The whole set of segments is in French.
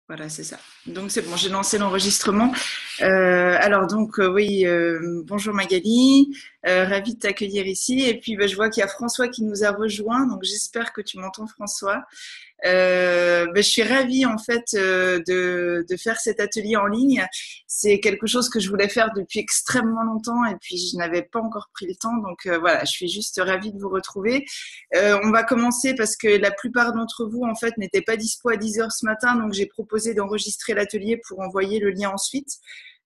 Voilà, c'est ça. Donc c'est bon, j'ai lancé l'enregistrement. Oui, bonjour Magali, ravie de t'accueillir ici. Et puis je vois qu'il y a François qui nous a rejoint, donc j'espère que tu m'entends François. Je suis ravie en fait de faire cet atelier en ligne. C'est quelque chose que je voulais faire depuis extrêmement longtemps et puis je n'avais pas encore pris le temps. Donc voilà, je suis juste ravie de vous retrouver. On va commencer parce que la plupart d'entre vous en fait n'étaient pas dispo à 10 heures ce matin, donc j'ai proposé d'enregistrer l'atelier pour envoyer le lien ensuite.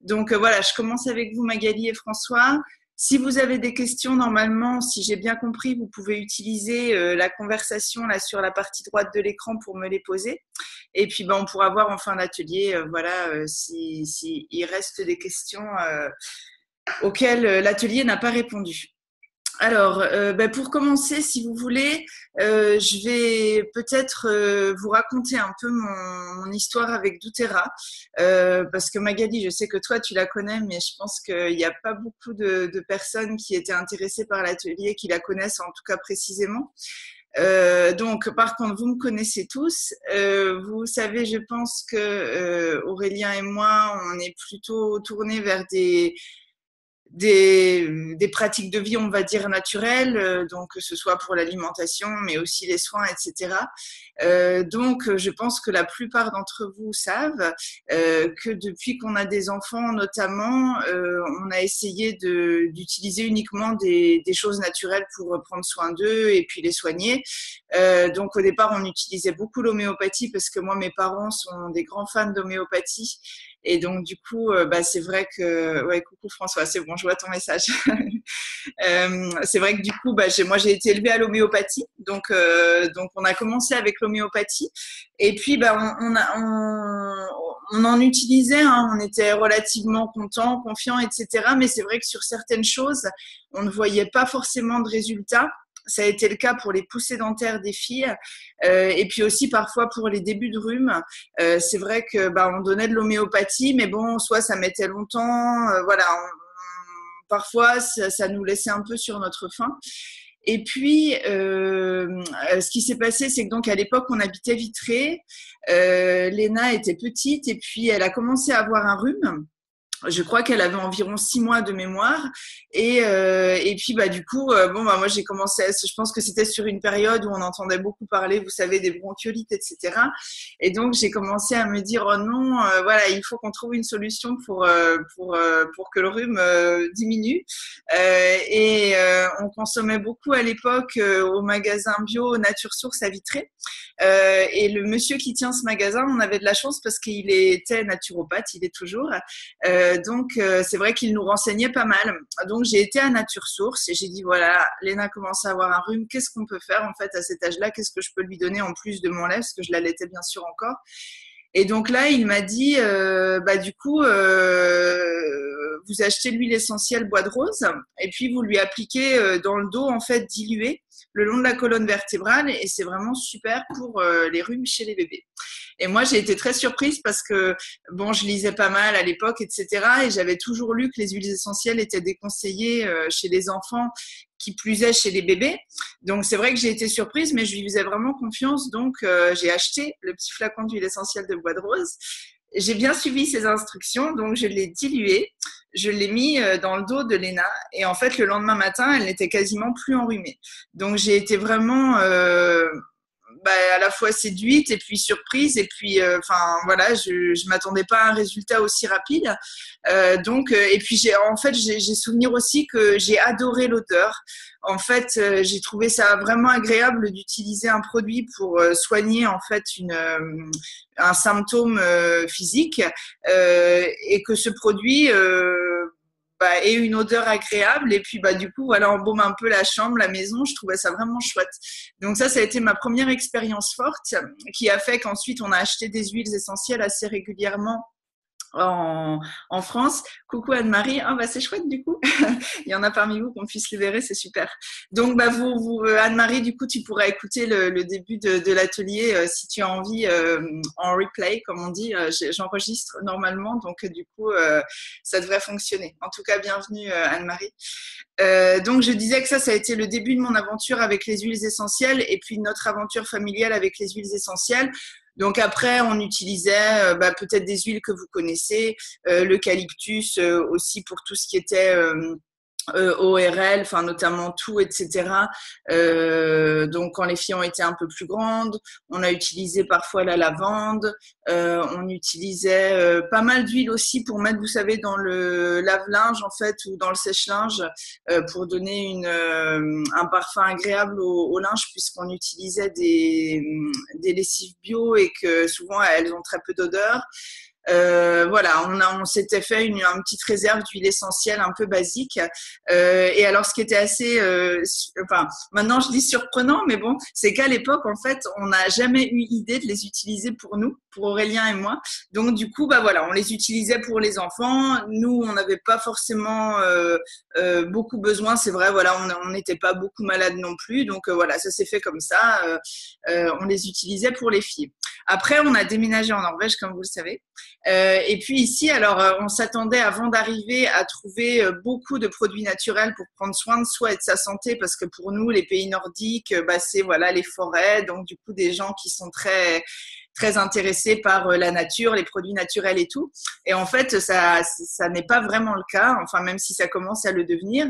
Donc voilà, je commence avec vous Magali et François. Si vous avez des questions, normalement, si j'ai bien compris, vous pouvez utiliser la conversation là sur la partie droite de l'écran pour me les poser. Et puis, on pourra voir en fin d'atelier, si il reste des questions auxquelles l'atelier n'a pas répondu. Alors, pour commencer, si vous voulez, je vais peut-être vous raconter un peu mon histoire avec doTERRA, parce que Magali, je sais que toi, tu la connais, mais je pense qu'il n'y a pas beaucoup de personnes qui étaient intéressées par l'atelier, qui la connaissent en tout cas précisément. Donc, par contre, vous me connaissez tous. Vous savez, je pense que Aurélien et moi, on est plutôt tournés vers des pratiques de vie, on va dire, naturelles, donc que ce soit pour l'alimentation, mais aussi les soins, etc. Donc, je pense que la plupart d'entre vous savent que depuis qu'on a des enfants, notamment, on a essayé d'utiliser uniquement des choses naturelles pour prendre soin d'eux et puis les soigner. Donc, au départ, on utilisait beaucoup l'homéopathie parce que moi, mes parents sont des grands fans d'homéopathie. Et donc, du coup, c'est vrai que… Ouais, coucou François, c'est bon, je vois ton message. C'est vrai que du coup, moi, j'ai été élevée à l'homéopathie. Donc, on a commencé avec l'homéopathie. Et puis, on en utilisait, hein, on était relativement contents, confiants, etc. Mais c'est vrai que sur certaines choses, on ne voyait pas forcément de résultats. Ça a été le cas pour les poussées dentaires des filles et puis aussi parfois pour les débuts de rhume. C'est vrai que on donnait de l'homéopathie, mais bon, soit ça mettait longtemps, parfois ça nous laissait un peu sur notre faim. Et puis, ce qui s'est passé, c'est que donc à l'époque, on habitait Vitré. Léna était petite et puis elle a commencé à avoir un rhume. Je crois qu'elle avait environ 6 mois de mémoire et puis du coup moi j'ai commencé je pense que c'était sur une période où on entendait beaucoup parler, vous savez, des bronchiolites, etc. Et donc j'ai commencé à me dire oh non, voilà, il faut qu'on trouve une solution pour que le rhume diminue. On consommait beaucoup à l'époque au magasin bio Nature Source à Vitré. Et le monsieur qui tient ce magasin, on avait de la chance parce qu'il était naturopathe, il est toujours. C'est vrai qu'il nous renseignait pas mal. Donc, j'ai été à Nature Source et j'ai dit, voilà, Léna commence à avoir un rhume. Qu'est-ce qu'on peut faire, en fait, à cet âge-là? Qu'est-ce que je peux lui donner en plus de mon lait? Parce que je l'allaitais bien sûr encore. Et donc là, il m'a dit, vous achetez l'huile essentielle bois de rose et puis vous lui appliquez dans le dos, en fait, dilué le long de la colonne vertébrale et c'est vraiment super pour les rhumes chez les bébés. Et moi, j'ai été très surprise parce que, je lisais pas mal à l'époque, etc. Et j'avais toujours lu que les huiles essentielles étaient déconseillées chez les enfants, qui plus est chez les bébés. Donc, c'est vrai que j'ai été surprise, mais je lui faisais vraiment confiance. Donc, j'ai acheté le petit flacon d'huile essentielle de bois de rose. J'ai bien suivi ses instructions, donc je l'ai dilué. Je l'ai mis dans le dos de Léna et en fait, le lendemain matin, elle n'était quasiment plus enrhumée. Donc, j'ai été vraiment… à la fois séduite et puis surprise et puis je m'attendais pas à un résultat aussi rapide et puis j'ai souvenir aussi que j'ai adoré l'odeur. En fait, j'ai trouvé ça vraiment agréable d'utiliser un produit pour soigner en fait un symptôme physique et que ce produit et une odeur agréable et puis du coup voilà, embaume un peu la chambre, la maison. Je trouvais ça vraiment chouette. Donc ça a été ma première expérience forte qui a fait qu'ensuite on a acheté des huiles essentielles assez régulièrement en France. Coucou Anne-Marie. C'est chouette du coup. Il y en a parmi vous qu'on puisse libérer, c'est super. Donc Anne-Marie, du coup tu pourras écouter le début de l'atelier si tu as envie en replay comme on dit. J'enregistre normalement, donc du coup ça devrait fonctionner. En tout cas, bienvenue Anne-Marie. Donc je disais que ça a été le début de mon aventure avec les huiles essentielles et puis notre aventure familiale avec les huiles essentielles. Donc après, on utilisait peut-être des huiles que vous connaissez, l'eucalyptus aussi pour tout ce qui était ORL, enfin notamment tout, etc. Donc quand les filles ont été un peu plus grandes, on a utilisé parfois la lavande, on utilisait pas mal d'huile aussi pour mettre, vous savez, dans le lave-linge en fait ou dans le sèche-linge pour donner un parfum agréable au linge puisqu'on utilisait des lessives bio et que souvent elles ont très peu d'odeur. Voilà, on s'était fait une petite réserve d'huile essentielle un peu basique. Et alors, ce qui était assez, enfin, maintenant je dis surprenant, mais bon, c'est qu'à l'époque, en fait, on n'a jamais eu idée de les utiliser pour nous, pour Aurélien et moi. Donc, du coup, bah voilà, on les utilisait pour les enfants. Nous, on n'avait pas forcément beaucoup besoin. C'est vrai, voilà, on n'était pas beaucoup malades non plus. Donc, voilà, ça s'est fait comme ça. On les utilisait pour les filles. Après, on a déménagé en Norvège, comme vous le savez. Et puis ici, alors, on s'attendait avant d'arriver à trouver beaucoup de produits naturels pour prendre soin de soi et de sa santé, parce que pour nous, les pays nordiques, c'est voilà les forêts, donc du coup des gens qui sont très intéressés par la nature, les produits naturels et tout. Et en fait, ça n'est pas vraiment le cas, enfin même si ça commence à le devenir.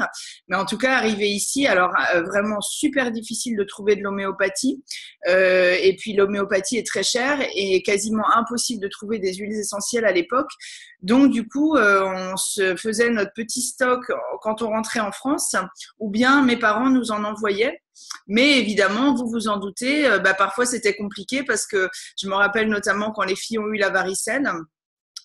Mais en tout cas, arrivé ici, alors vraiment super difficile de trouver de l'homéopathie. Et puis l'homéopathie est très chère et quasiment impossible de trouver des huiles essentielles à l'époque. Donc du coup, on se faisait notre petit stock quand on rentrait en France, ou bien mes parents nous en envoyaient. Mais évidemment, vous vous en doutez, parfois c'était compliqué parce que je me rappelle notamment quand les filles ont eu la varicelle.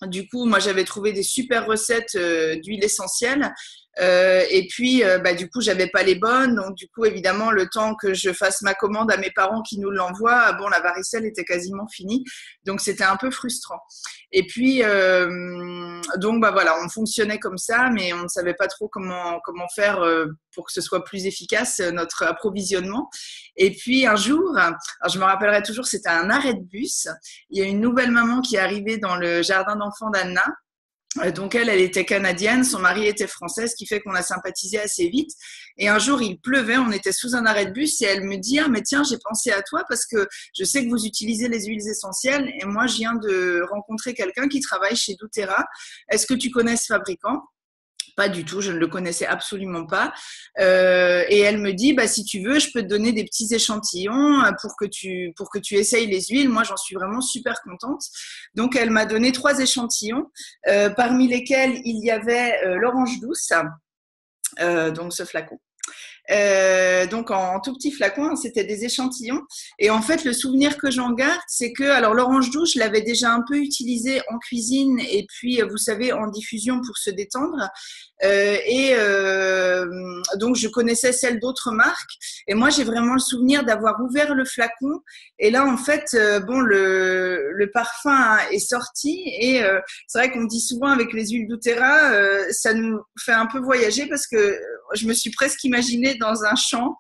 Du coup, moi, j'avais trouvé des super recettes d'huile essentielle. Et puis, du coup, j'avais pas les bonnes. Donc, du coup, évidemment, le temps que je fasse ma commande à mes parents qui nous l'envoient, bon, la varicelle était quasiment finie. Donc, c'était un peu frustrant. Et puis, donc, voilà, on fonctionnait comme ça, mais on ne savait pas trop comment faire pour que ce soit plus efficace, notre approvisionnement. Et puis, un jour, alors je me rappellerai toujours, c'était un arrêt de bus. Il y a une nouvelle maman qui est arrivée dans le jardin d'enfants d'Anna. Donc elle était canadienne, son mari était français, ce qui fait qu'on a sympathisé assez vite. Et un jour, il pleuvait, on était sous un arrêt de bus et elle me dit « Ah, mais tiens, j'ai pensé à toi parce que je sais que vous utilisez les huiles essentielles et moi, je viens de rencontrer quelqu'un qui travaille chez doTERRA. Est-ce que tu connais ce fabricant ?» Pas du tout, je ne le connaissais absolument pas. Et elle me dit, si tu veux, je peux te donner des petits échantillons pour que tu essayes les huiles. Moi, j'en suis vraiment super contente. Donc, elle m'a donné 3 échantillons, parmi lesquels il y avait l'orange douce, donc ce flacon. Donc en tout petit flacon, c'était des échantillons. Et en fait, le souvenir que j'en garde, c'est que, alors l'orange douce, je l'avais déjà un peu utilisé en cuisine et puis, vous savez, en diffusion pour se détendre. Donc je connaissais celle d'autres marques. Et moi, j'ai vraiment le souvenir d'avoir ouvert le flacon. Et là, en fait, le parfum est sorti. Et c'est vrai qu'on dit souvent avec les huiles doTERRA, ça nous fait un peu voyager parce que je me suis presque imaginée dans un champ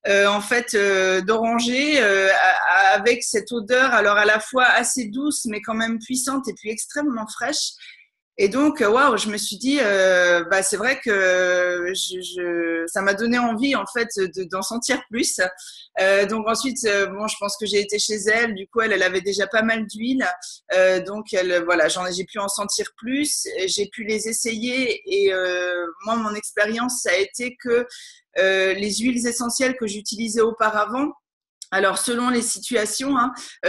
en fait d'oranger avec cette odeur alors à la fois assez douce mais quand même puissante et puis extrêmement fraîche. Et donc, waouh, je me suis dit, c'est vrai que ça m'a donné envie en fait d'en sentir plus. Donc ensuite, je pense que j'ai été chez elle. Du coup, elle avait déjà pas mal d'huile, donc voilà, j'ai pu en sentir plus. J'ai pu les essayer et moi, mon expérience, ça a été que les huiles essentielles que j'utilisais auparavant. Alors, selon les situations,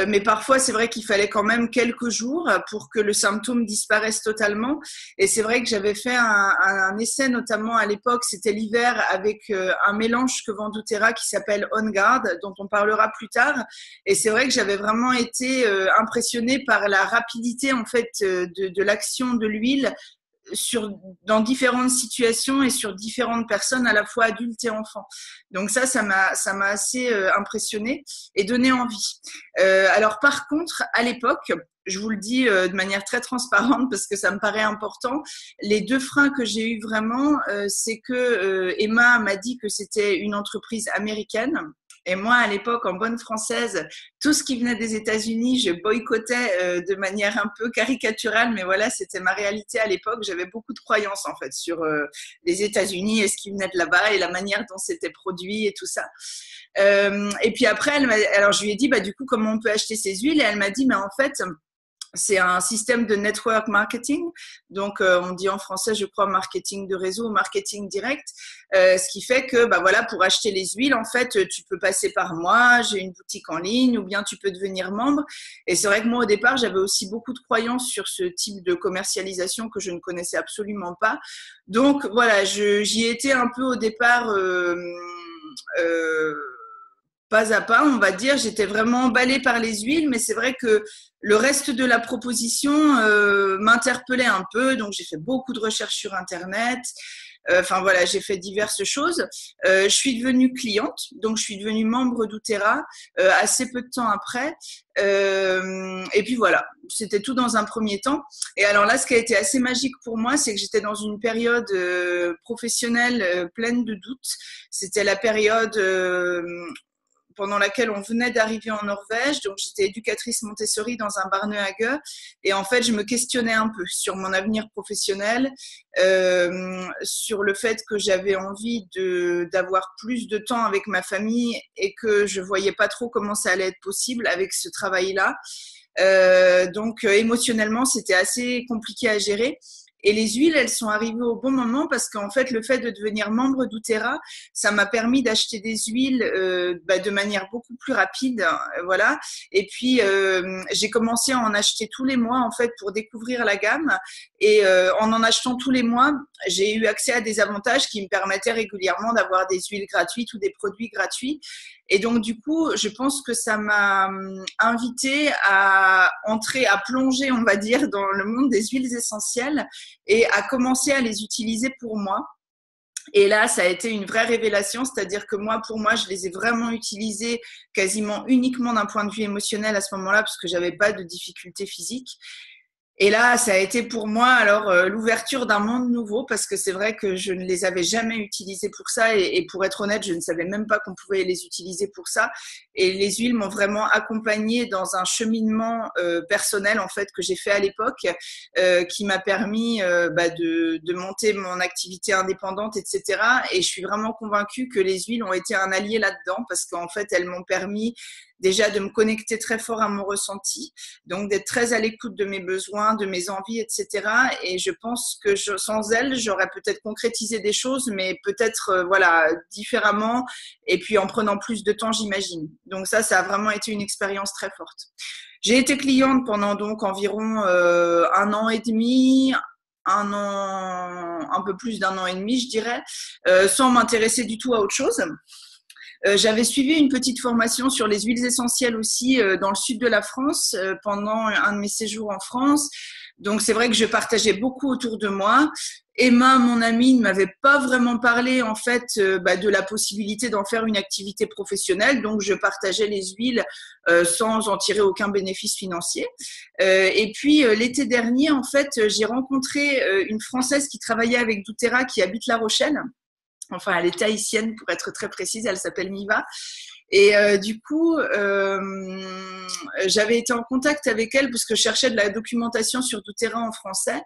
mais parfois, c'est vrai qu'il fallait quand même quelques jours pour que le symptôme disparaisse totalement. Et c'est vrai que j'avais fait un essai, notamment à l'époque, c'était l'hiver, avec un mélange que vend doTERRA qui s'appelle On Guard, dont on parlera plus tard. Et c'est vrai que j'avais vraiment été impressionnée par la rapidité, en fait, de l'action de l'huile dans différentes situations et sur différentes personnes, à la fois adultes et enfants. Donc ça m'a assez impressionnée et donné envie. Alors par contre, à l'époque, je vous le dis de manière très transparente parce que ça me paraît important, les 2 freins que j'ai eu vraiment, c'est que Emma m'a dit que c'était une entreprise américaine. Et moi, à l'époque, en bonne française, tout ce qui venait des États-Unis, je boycottais de manière un peu caricaturale, mais voilà, c'était ma réalité à l'époque. J'avais beaucoup de croyances en fait sur les États-Unis et ce qui venait de là-bas et la manière dont c'était produit et tout ça. Et puis après, alors je lui ai dit, bah du coup, comment on peut acheter ces huiles? Et elle m'a dit, mais en fait, c'est un système de network marketing, donc on dit en français, je crois, marketing de réseau, marketing direct, ce qui fait que, bah voilà, pour acheter les huiles, en fait, tu peux passer par moi, j'ai une boutique en ligne, ou bien tu peux devenir membre. Et c'est vrai que moi, au départ, j'avais aussi beaucoup de croyances sur ce type de commercialisation que je ne connaissais absolument pas. Donc voilà, j'y étais un peu au départ. Euh, Pas à pas, on va dire. J'étais vraiment emballée par les huiles, mais c'est vrai que le reste de la proposition m'interpellait un peu. Donc, j'ai fait beaucoup de recherches sur Internet. Enfin, voilà, j'ai fait diverses choses. Je suis devenue cliente, donc je suis devenue membre d'Outera assez peu de temps après. Et puis voilà, c'était tout dans un premier temps. Et alors là, ce qui a été assez magique pour moi, c'est que j'étais dans une période professionnelle pleine de doutes. C'était la période pendant laquelle on venait d'arriver en Norvège. Donc, j'étais éducatrice Montessori dans un Barnehage. Et en fait, je me questionnais un peu sur mon avenir professionnel, sur le fait que j'avais envie d'avoir plus de temps avec ma famille et que je voyais pas trop comment ça allait être possible avec ce travail-là. Donc, émotionnellement, c'était assez compliqué à gérer. Et les huiles, elles sont arrivées au bon moment parce qu'en fait, le fait de devenir membre d'Outera, ça m'a permis d'acheter des huiles de manière beaucoup plus rapide, voilà. Et puis, j'ai commencé à en acheter tous les mois en fait pour découvrir la gamme. Et en achetant tous les mois, j'ai eu accès à des avantages qui me permettaient régulièrement d'avoir des huiles gratuites ou des produits gratuits. Et donc, du coup, je pense que ça m'a invité à entrer, à plonger, on va dire, dans le monde des huiles essentielles et à commencer à les utiliser pour moi. Et là, ça a été une vraie révélation, c'est-à-dire que moi, pour moi, je les ai vraiment utilisées quasiment uniquement d'un point de vue émotionnel à ce moment-là, parce que j'avais pas de difficultés physiques. Et là, ça a été pour moi alors l'ouverture d'un monde nouveau parce que c'est vrai que je ne les avais jamais utilisés pour ça et pour être honnête, je ne savais même pas qu'on pouvait les utiliser pour ça. Et les huiles m'ont vraiment accompagnée dans un cheminement personnel en fait que j'ai fait à l'époque, qui m'a permis de monter mon activité indépendante, etc. Et je suis vraiment convaincue que les huiles ont été un allié là-dedans parce qu'en fait, elles m'ont permis déjà de me connecter très fort à mon ressenti, donc d'être très à l'écoute de mes besoins, de mes envies, etc. Et je pense que sans elles, j'aurais peut-être concrétisé des choses, mais peut-être voilà différemment, et puis en prenant plus de temps, j'imagine. Donc ça a vraiment été une expérience très forte. J'ai été cliente pendant donc environ 1 an et demi, un peu plus d'1 an et demi, je dirais, sans m'intéresser du tout à autre chose. J'avais suivi une petite formation sur les huiles essentielles aussi dans le sud de la France pendant un de mes séjours en France. Donc, c'est vrai que je partageais beaucoup autour de moi. Emma, mon amie, ne m'avait pas vraiment parlé en fait de la possibilité d'en faire une activité professionnelle. Donc, je partageais les huiles sans en tirer aucun bénéfice financier. Et puis, l'été dernier, en fait, j'ai rencontré une Française qui travaillait avec doTERRA qui habite La Rochelle. Enfin, elle est haïtienne pour être très précise, elle s'appelle Miva. Et du coup, j'avais été en contact avec elle parce que je cherchais de la documentation sur doTERRA en français.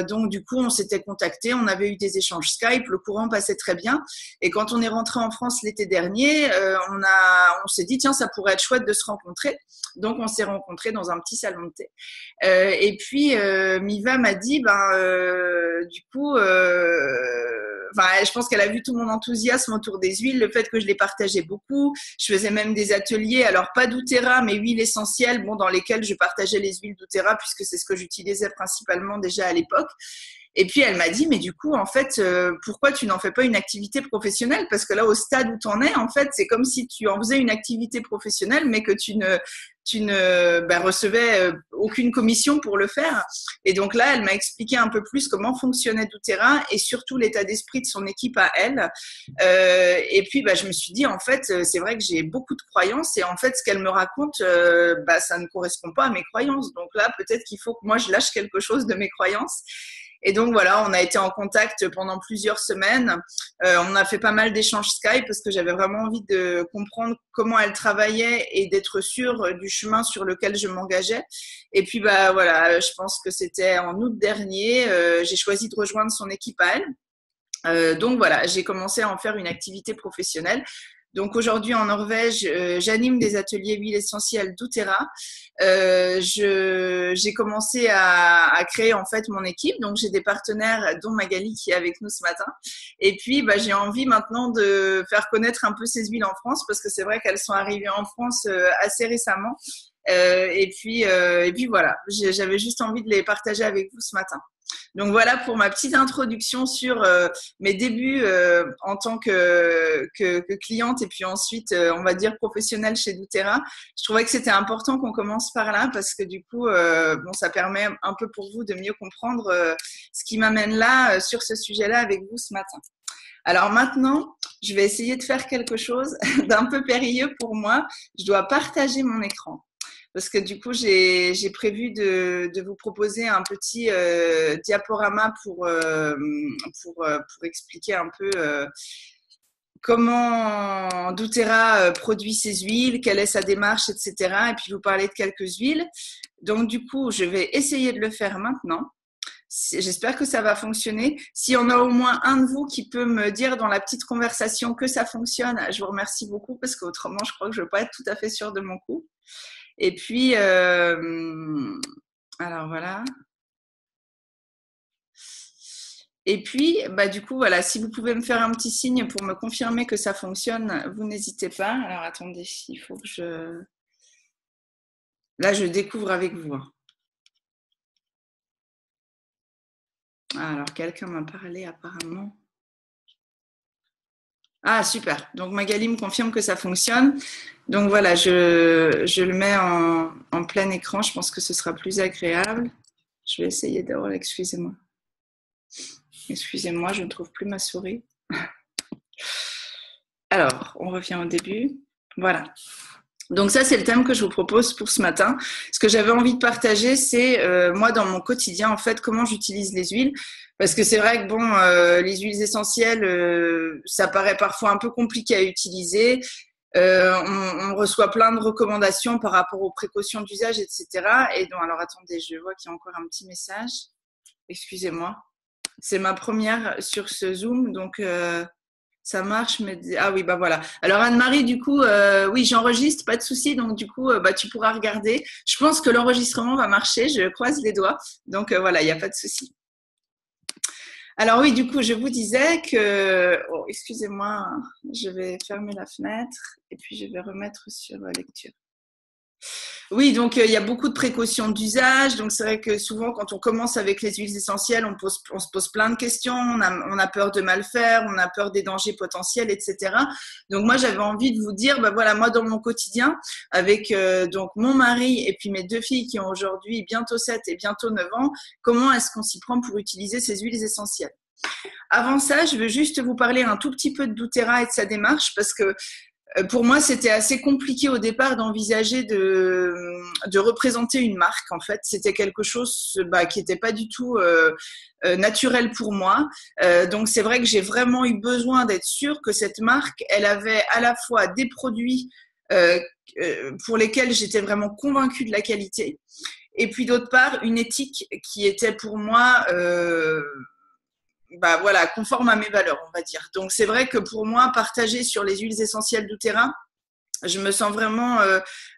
Donc, du coup, on s'était contactés, on avait eu des échanges Skype, le courant passait très bien. Et quand on est rentré en France l'été dernier, on s'est dit, tiens, ça pourrait être chouette de se rencontrer. Donc, on s'est rencontrés dans un petit salon de thé. Et puis, Miva m'a dit, du coup, je pense qu'elle a vu tout mon enthousiasme autour des huiles, le fait que je les partageais beaucoup. Je faisais même des ateliers, alors pas doTERRA, mais huiles essentielles, dans lesquelles je partageais les huiles doTERRA puisque c'est ce que j'utilisais principalement déjà à l'époque. Et puis elle m'a dit, mais du coup, en fait, pourquoi tu n'en fais pas une activité professionnelle? Parce que là, au stade où tu en es, en fait, c'est comme si tu en faisais une activité professionnelle, mais que tu ne recevais aucune commission pour le faire. Et donc là, elle m'a expliqué un peu plus comment fonctionnait doTERRA et surtout l'état d'esprit de son équipe à elle. Et puis, je me suis dit, en fait, c'est vrai que j'ai beaucoup de croyances et en fait, ce qu'elle me raconte, ça ne correspond pas à mes croyances. Donc là, peut-être qu'il faut que moi, je lâche quelque chose de mes croyances. Et donc voilà, on a été en contact pendant plusieurs semaines. On a fait pas mal d'échanges Skype parce que j'avais vraiment envie de comprendre comment elle travaillait et d'être sûre du chemin sur lequel je m'engageais. Et puis bah voilà, je pense que c'était en août dernier, j'ai choisi de rejoindre son équipe à elle. Donc voilà, j'ai commencé à en faire une activité professionnelle. Donc aujourd'hui en Norvège, j'anime des ateliers huiles essentielles doTERRA. J'ai commencé à créer en fait mon équipe. Donc j'ai des partenaires, dont Magali qui est avec nous ce matin. Et puis bah, j'ai envie maintenant de faire connaître un peu ces huiles en France parce que c'est vrai qu'elles sont arrivées en France assez récemment. Et puis voilà, j'avais juste envie de les partager avec vous ce matin. Donc voilà pour ma petite introduction sur mes débuts en tant que cliente et puis ensuite, on va dire, professionnelle chez doTERRA. Je trouvais que c'était important qu'on commence par là parce que du coup, bon, ça permet un peu pour vous de mieux comprendre ce qui m'amène là sur ce sujet-là avec vous ce matin. Alors maintenant, je vais essayer de faire quelque chose d'un peu périlleux pour moi. Je dois partager mon écran. Parce que du coup, j'ai prévu de vous proposer un petit diaporama pour expliquer un peu comment doTERRA produit ses huiles, quelle est sa démarche, etc. Et puis vous parler de quelques huiles. Donc du coup, je vais essayer de le faire maintenant. J'espère que ça va fonctionner. S'il y en a au moins un de vous qui peut me dire dans la petite conversation que ça fonctionne, je vous remercie beaucoup parce qu'autrement, je crois que je ne vais pas être tout à fait sûre de mon coup. Et puis, alors voilà. Et puis, bah, du coup, voilà, si vous pouvez me faire un petit signe pour me confirmer que ça fonctionne, vous n'hésitez pas. Alors, attendez, il faut que je… Là, je découvre avec vous. Alors, quelqu'un m'a parlé apparemment. Ah, super. Donc, Magali me confirme que ça fonctionne. Donc, voilà, je le mets en plein écran. Je pense que ce sera plus agréable. Je vais essayer d'avoir… Excusez-moi. Excusez-moi, je ne trouve plus ma souris. Alors, on revient au début. Voilà. Donc ça, c'est le thème que je vous propose pour ce matin. Ce que j'avais envie de partager, c'est moi, dans mon quotidien, en fait, comment j'utilise les huiles. Parce que c'est vrai que, bon, les huiles essentielles, ça paraît parfois un peu compliqué à utiliser. On reçoit plein de recommandations par rapport aux précautions d'usage, etc. Et donc, alors, attendez, je vois qu'il y a encore un petit message. Excusez-moi. C'est ma première sur ce Zoom, donc ça marche. Mais… Ah oui, bah voilà. Alors Anne-Marie, du coup, oui, j'enregistre, pas de souci. Donc du coup, bah, tu pourras regarder. Je pense que l'enregistrement va marcher, je croise les doigts. Donc voilà, il n'y a pas de souci. Alors oui, du coup, je vous disais que… Oh, excusez-moi, je vais fermer la fenêtre et puis je vais remettre sur lecture. Oui, donc il y a beaucoup de précautions d'usage. Donc c'est vrai que souvent, quand on commence avec les huiles essentielles, on se pose plein de questions. On a peur de mal faire, on a peur des dangers potentiels, etc. Donc moi, j'avais envie de vous dire, bah voilà, moi dans mon quotidien, avec donc mon mari et puis mes deux filles qui ont aujourd'hui bientôt 7 et bientôt 9 ans, comment est-ce qu'on s'y prend pour utiliser ces huiles essentielles? Avant ça, je veux juste vous parler un tout petit peu de doTERRA et de sa démarche parce que pour moi, c'était assez compliqué au départ d'envisager de représenter une marque. En fait, c'était quelque chose qui n'était pas du tout naturel pour moi. Donc, c'est vrai que j'ai vraiment eu besoin d'être sûre que cette marque, elle avait à la fois des produits pour lesquels j'étais vraiment convaincue de la qualité, et puis d'autre part, une éthique qui était pour moi… bah voilà, conforme à mes valeurs, on va dire. Donc c'est vrai que pour moi, partager sur les huiles essentielles doTERRA, je me sens vraiment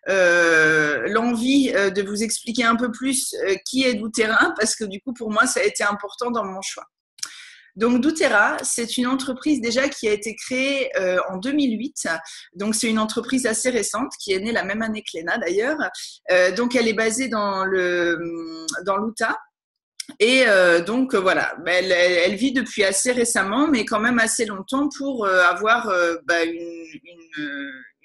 l'envie de vous expliquer un peu plus qui est doTERRA, parce que du coup, pour moi, ça a été important dans mon choix. Donc doTERRA, c'est une entreprise déjà qui a été créée en 2008. Donc c'est une entreprise assez récente qui est née la même année que Léna d'ailleurs. Donc elle est basée dans l'Utah. Et donc voilà, elle vit depuis assez récemment, mais quand même assez longtemps pour avoir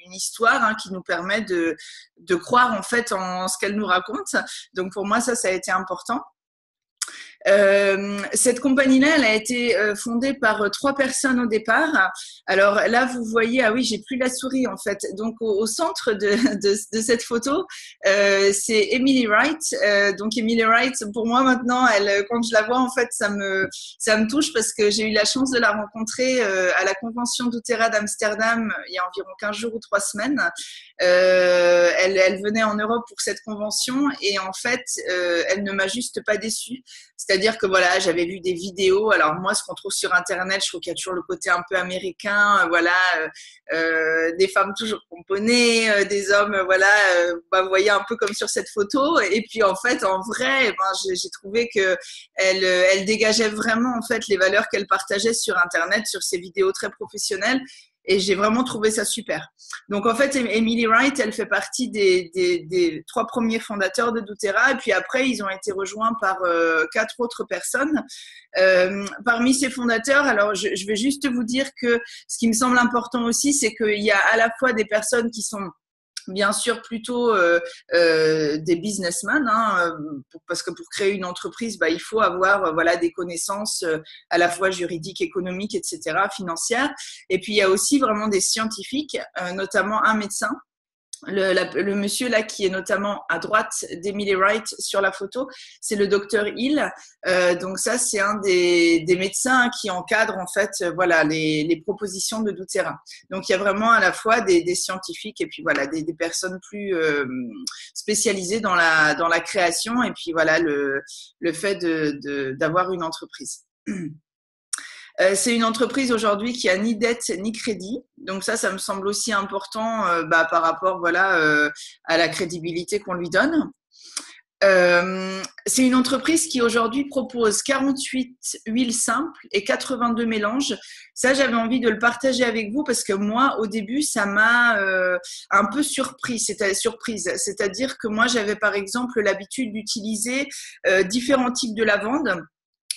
une histoire qui nous permet de croire en fait en ce qu'elle nous raconte. Donc pour moi, ça a été important. Cette compagnie-là, elle a été fondée par 3 personnes au départ. Alors là, vous voyez, ah oui, j'ai plus la souris en fait. Donc au centre de cette photo, c'est Emily Wright. Donc Emily Wright, pour moi maintenant, elle, quand je la vois en fait, ça me touche parce que j'ai eu la chance de la rencontrer à la convention doTERRA d'Amsterdam il y a environ 15 jours ou 3 semaines. Elle venait en Europe pour cette convention et en fait, elle ne m'a juste pas déçue. C'est-à-dire que voilà, j'avais vu des vidéos. Alors moi, ce qu'on trouve sur Internet, je trouve qu'il y a toujours le côté un peu américain, voilà, des femmes toujours pomponnées, des hommes, voilà, bah, vous voyez un peu comme sur cette photo. Et puis en fait, en vrai, ben, j'ai trouvé que elle dégageait vraiment en fait les valeurs qu'elle partageait sur Internet, sur ses vidéos très professionnelles. Et j'ai vraiment trouvé ça super. Donc, en fait, Emily Wright, elle fait partie des 3 premiers fondateurs de doTERRA. Et puis après, ils ont été rejoints par 4 autres personnes. Parmi ces fondateurs, alors je vais juste vous dire que ce qui me semble important aussi, c'est qu'il y a à la fois des personnes qui sont bien sûr plutôt des businessmen, hein, parce que pour créer une entreprise, bah, il faut avoir voilà des connaissances à la fois juridiques, économiques, etc., financières. Et puis il y a aussi vraiment des scientifiques, notamment un médecin. Le monsieur là qui est notamment à droite d'Emily Wright sur la photo, c'est le docteur Hill. Donc ça, c'est un des médecins qui encadre en fait voilà les propositions de doTERRA. Donc il y a vraiment à la fois des scientifiques et puis voilà des personnes plus spécialisées dans la création et puis voilà le fait d'avoir une entreprise. C'est une entreprise aujourd'hui qui a ni dette ni crédit, donc ça me semble aussi important bah, par rapport voilà à la crédibilité qu'on lui donne. C'est une entreprise qui aujourd'hui propose 48 huiles simples et 82 mélanges. Ça, j'avais envie de le partager avec vous parce que moi, au début, ça m'a un peu surprise. C'est-à-dire que moi, j'avais par exemple l'habitude d'utiliser différents types de lavande.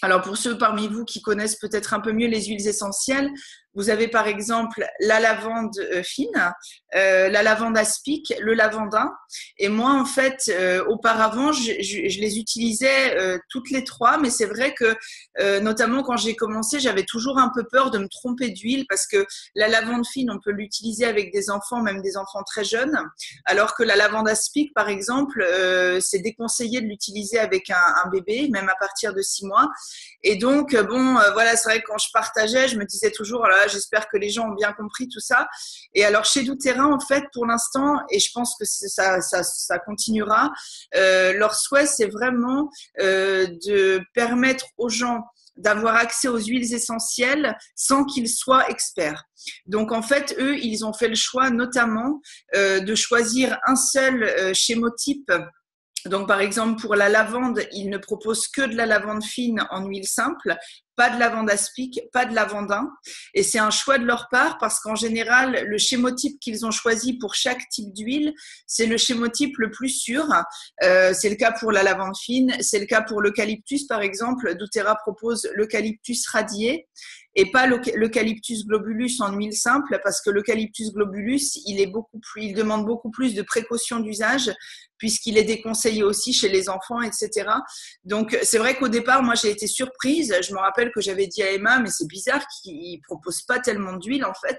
Alors, pour ceux parmi vous qui connaissent peut-être un peu mieux les huiles essentielles, vous avez par exemple la lavande fine, la lavande aspic, le lavandin. Et moi, en fait, auparavant, je les utilisais toutes les 3, mais c'est vrai que, notamment quand j'ai commencé, j'avais toujours un peu peur de me tromper d'huile parce que la lavande fine, on peut l'utiliser avec des enfants, même des enfants très jeunes, alors que la lavande aspic, par exemple, c'est déconseillé de l'utiliser avec un bébé, même à partir de 6 mois. Et donc, bon, voilà, c'est vrai que quand je partageais, je me disais toujours, oh là, j'espère que les gens ont bien compris tout ça. Et alors, chez doTERRA, en fait, pour l'instant, et je pense que ça continuera, leur souhait, c'est vraiment de permettre aux gens d'avoir accès aux huiles essentielles sans qu'ils soient experts. Donc, en fait, eux, ils ont fait le choix notamment de choisir un seul chémotype. Donc, par exemple, pour la lavande, ils ne proposent que de la lavande fine en huile simple, pas de lavande aspic, pas de lavandin. Et c'est un choix de leur part parce qu'en général, le chémotype qu'ils ont choisi pour chaque type d'huile, c'est le chémotype le plus sûr. C'est le cas pour la lavande fine, c'est le cas pour l'eucalyptus, par exemple. doTERRA propose l'eucalyptus radié et pas l'eucalyptus globulus en huile simple parce que l'eucalyptus globulus, il demande beaucoup plus de précautions d'usage puisqu'il est déconseillé aussi chez les enfants, etc. Donc, c'est vrai qu'au départ, moi, j'ai été surprise. Je me rappelle que j'avais dit à Emma, mais c'est bizarre qu'ils ne proposent pas tellement d'huile, en fait.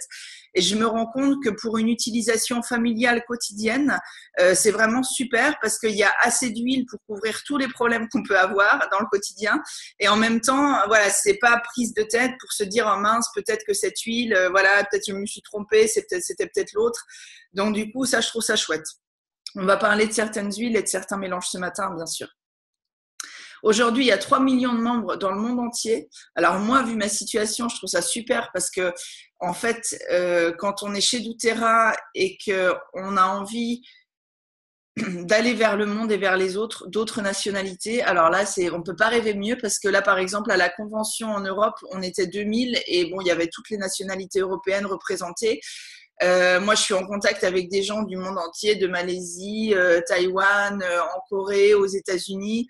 Et je me rends compte que pour une utilisation familiale quotidienne, c'est vraiment super parce qu'il y a assez d'huile pour couvrir tous les problèmes qu'on peut avoir dans le quotidien. Et en même temps, voilà, c'est pas prise de tête pour se dire, oh mince, peut-être que cette huile, voilà, peut-être je me suis trompée, c'était peut-être l'autre. Donc, du coup, ça, je trouve ça chouette. On va parler de certaines huiles et de certains mélanges ce matin, bien sûr. Aujourd'hui, il y a 3 millions de membres dans le monde entier. Alors moi, vu ma situation, je trouve ça super parce que, en fait, quand on est chez doTERRA et qu'on a envie d'aller vers le monde et vers les autres, d'autres nationalités, alors là, on ne peut pas rêver mieux parce que là, par exemple, à la convention en Europe, on était 2000 et bon, il y avait toutes les nationalités européennes représentées. Moi, je suis en contact avec des gens du monde entier, de Malaisie, Taïwan, en Corée, aux États-Unis.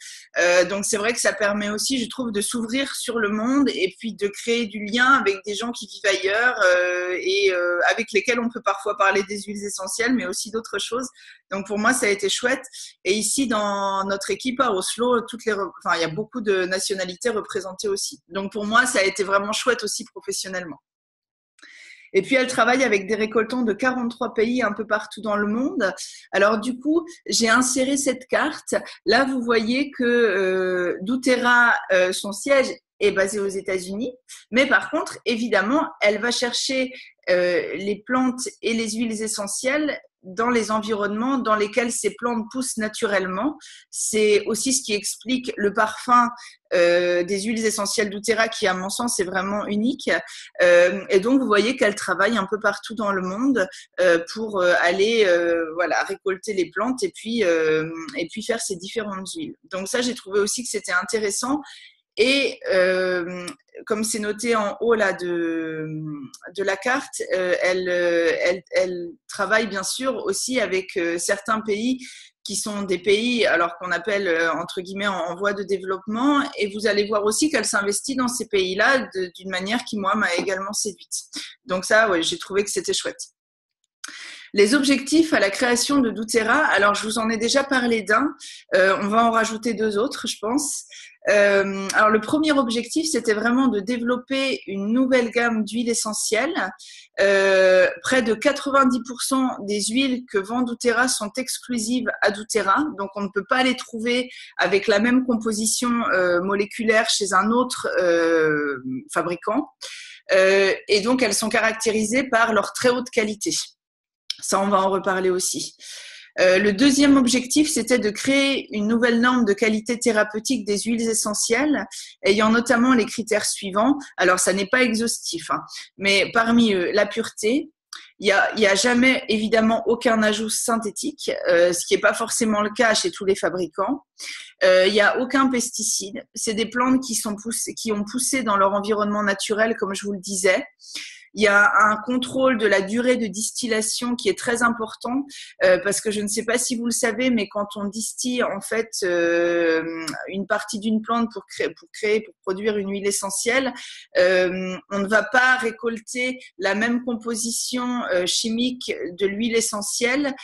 Donc, c'est vrai que ça permet aussi, je trouve, de s'ouvrir sur le monde et puis de créer du lien avec des gens qui vivent ailleurs et avec lesquels on peut parfois parler des huiles essentielles, mais aussi d'autres choses. Donc, pour moi, ça a été chouette. Et ici, dans notre équipe à Oslo, il y a beaucoup de nationalités représentées aussi. Donc, pour moi, ça a été vraiment chouette aussi professionnellement. Et puis, elle travaille avec des récoltants de 43 pays un peu partout dans le monde. Alors, du coup, j'ai inséré cette carte. Là, vous voyez que doTERRA, son siège est basé aux États-Unis. Mais par contre, évidemment, elle va chercher les plantes et les huiles essentielles dans les environnements dans lesquels ces plantes poussent naturellement. C'est aussi ce qui explique le parfum des huiles essentielles doTERRA qui, à mon sens, est vraiment unique. Et donc, vous voyez qu'elle travaille un peu partout dans le monde pour aller récolter les plantes et puis faire ces différentes huiles. Donc ça, j'ai trouvé aussi que c'était intéressant. Et comme c'est noté en haut là de la carte, elle travaille bien sûr aussi avec certains pays qui sont des pays alors qu'on appelle entre guillemets en voie de développement. Et vous allez voir aussi qu'elle s'investit dans ces pays-là d'une manière qui, moi, m'a également séduite. Donc ça, ouais, j'ai trouvé que c'était chouette. Les objectifs à la création de doTERRA, alors je vous en ai déjà parlé d'un, on va en rajouter 2 autres, je pense. Alors le premier objectif, c'était vraiment de développer une nouvelle gamme d'huiles essentielles. Près de 90% des huiles que vend doTERRA sont exclusives à doTERRA, donc on ne peut pas les trouver avec la même composition moléculaire chez un autre fabricant. Et donc elles sont caractérisées par leur très haute qualité. Ça, on va en reparler aussi. Le deuxième objectif, c'était de créer une nouvelle norme de qualité thérapeutique des huiles essentielles, ayant notamment les critères suivants. Alors, ça n'est pas exhaustif, hein, mais parmi eux, la pureté. Il y a jamais, évidemment, aucun ajout synthétique, ce qui n'est pas forcément le cas chez tous les fabricants. Il y a aucun pesticide. C'est des plantes qui ont poussé dans leur environnement naturel, comme je vous le disais. Il y a un contrôle de la durée de distillation qui est très important parce que je ne sais pas si vous le savez, mais quand on distille en fait une partie d'une plante pour produire une huile essentielle, on ne va pas récolter la même composition chimique de l'huile essentielle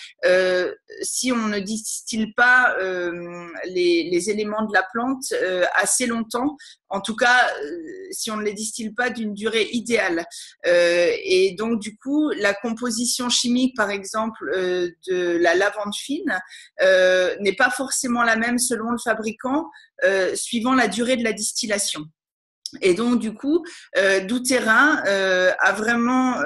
si on ne distille pas les éléments de la plante assez longtemps. En tout cas, si on ne les distille pas d'une durée idéale. Et donc, du coup, la composition chimique, par exemple, de la lavande fine n'est pas forcément la même selon le fabricant, suivant la durée de la distillation. Et donc, du coup, doTERRA a vraiment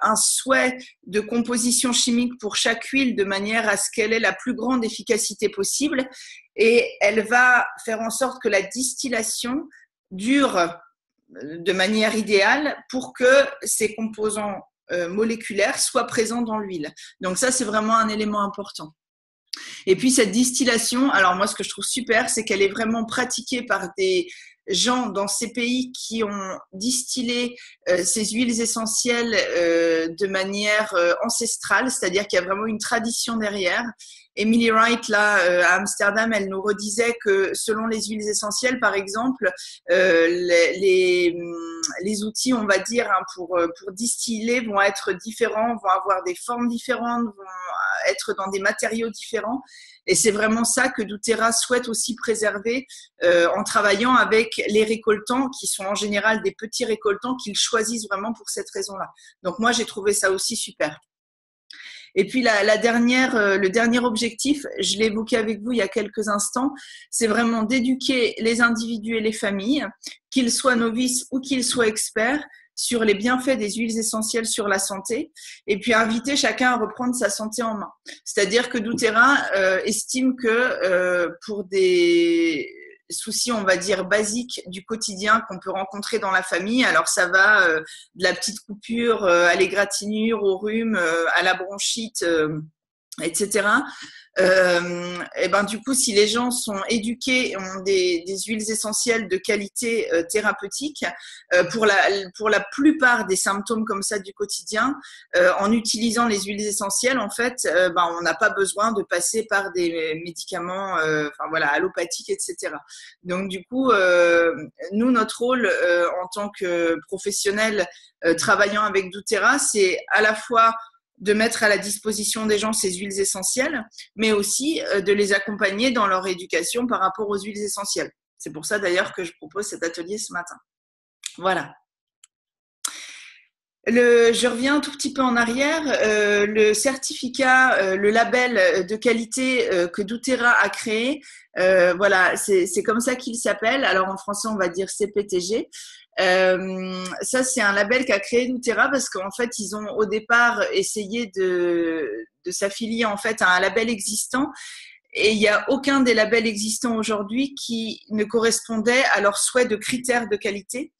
un souhait de composition chimique pour chaque huile de manière à ce qu'elle ait la plus grande efficacité possible. Et elle va faire en sorte que la distillation dure de manière idéale pour que ces composants moléculaires soient présents dans l'huile. Donc ça, c'est vraiment un élément important. Et puis cette distillation, alors moi, ce que je trouve super, c'est qu'elle est vraiment pratiquée par des gens dans ces pays qui ont distillé ces huiles essentielles de manière ancestrale, c'est-à-dire qu'il y a vraiment une tradition derrière. Emily Wright, là, à Amsterdam, elle nous redisait que selon les huiles essentielles, par exemple, les outils, on va dire, hein, pour distiller vont être différents, vont avoir des formes différentes, vont être dans des matériaux différents. Et c'est vraiment ça que doTERRA souhaite aussi préserver en travaillant avec les récoltants, qui sont en général des petits récoltants qu'ils choisissent vraiment pour cette raison-là. Donc moi, j'ai trouvé ça aussi super. Et puis le dernier objectif, je l'ai évoqué avec vous il y a quelques instants, c'est vraiment d'éduquer les individus et les familles, qu'ils soient novices ou qu'ils soient experts, sur les bienfaits des huiles essentielles sur la santé, et puis inviter chacun à reprendre sa santé en main. C'est-à-dire que doTERRA estime que pour des soucis, on va dire, basiques du quotidien qu'on peut rencontrer dans la famille, alors ça va de la petite coupure à l'égratignure, au rhume, à la bronchite, etc. Et ben du coup, si les gens sont éduqués et ont des huiles essentielles de qualité thérapeutique, pour la plupart des symptômes comme ça du quotidien, en utilisant les huiles essentielles, en fait, ben, on n'a pas besoin de passer par des médicaments, enfin voilà, allopathiques, etc. Donc du coup, nous, notre rôle en tant que professionnels travaillant avec doTERRA, c'est à la fois de mettre à la disposition des gens ces huiles essentielles, mais aussi de les accompagner dans leur éducation par rapport aux huiles essentielles. C'est pour ça d'ailleurs que je propose cet atelier ce matin. Voilà. Je reviens un tout petit peu en arrière. Le certificat, le label de qualité que doTERRA a créé, voilà, c'est comme ça qu'il s'appelle. Alors en français, on va dire CPTG. Ça, c'est un label qu'a créé doTERRA parce qu'en fait, ils ont au départ essayé de s'affilier en fait à un label existant. Et il n'y a aucun des labels existants aujourd'hui qui ne correspondait à leurs souhaits de critères de qualité.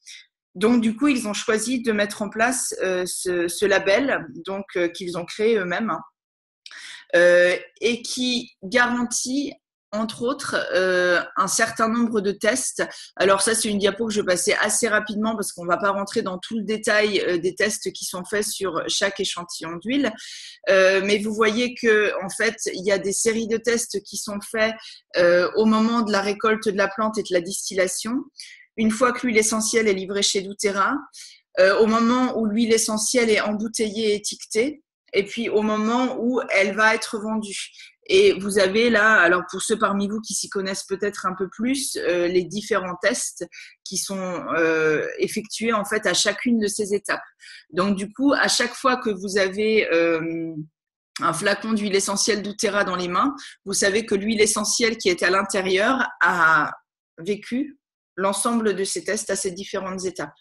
Donc, du coup, ils ont choisi de mettre en place ce label donc qu'ils ont créé eux-mêmes et qui garantit entre autres un certain nombre de tests. Alors ça, c'est une diapo que je vais passer assez rapidement parce qu'on ne va pas rentrer dans tout le détail des tests qui sont faits sur chaque échantillon d'huile. Mais vous voyez que en fait, il y a des séries de tests qui sont faits au moment de la récolte de la plante et de la distillation. Une fois que l'huile essentielle est livrée chez doTERRA, au moment où l'huile essentielle est embouteillée et étiquetée, et puis au moment où elle va être vendue. Et vous avez là, alors pour ceux parmi vous qui s'y connaissent peut-être un peu plus, les différents tests qui sont effectués en fait à chacune de ces étapes. Donc du coup, à chaque fois que vous avez un flacon d'huile essentielle doTERRA dans les mains, vous savez que l'huile essentielle qui est à l'intérieur a vécu l'ensemble de ces tests à ces différentes étapes.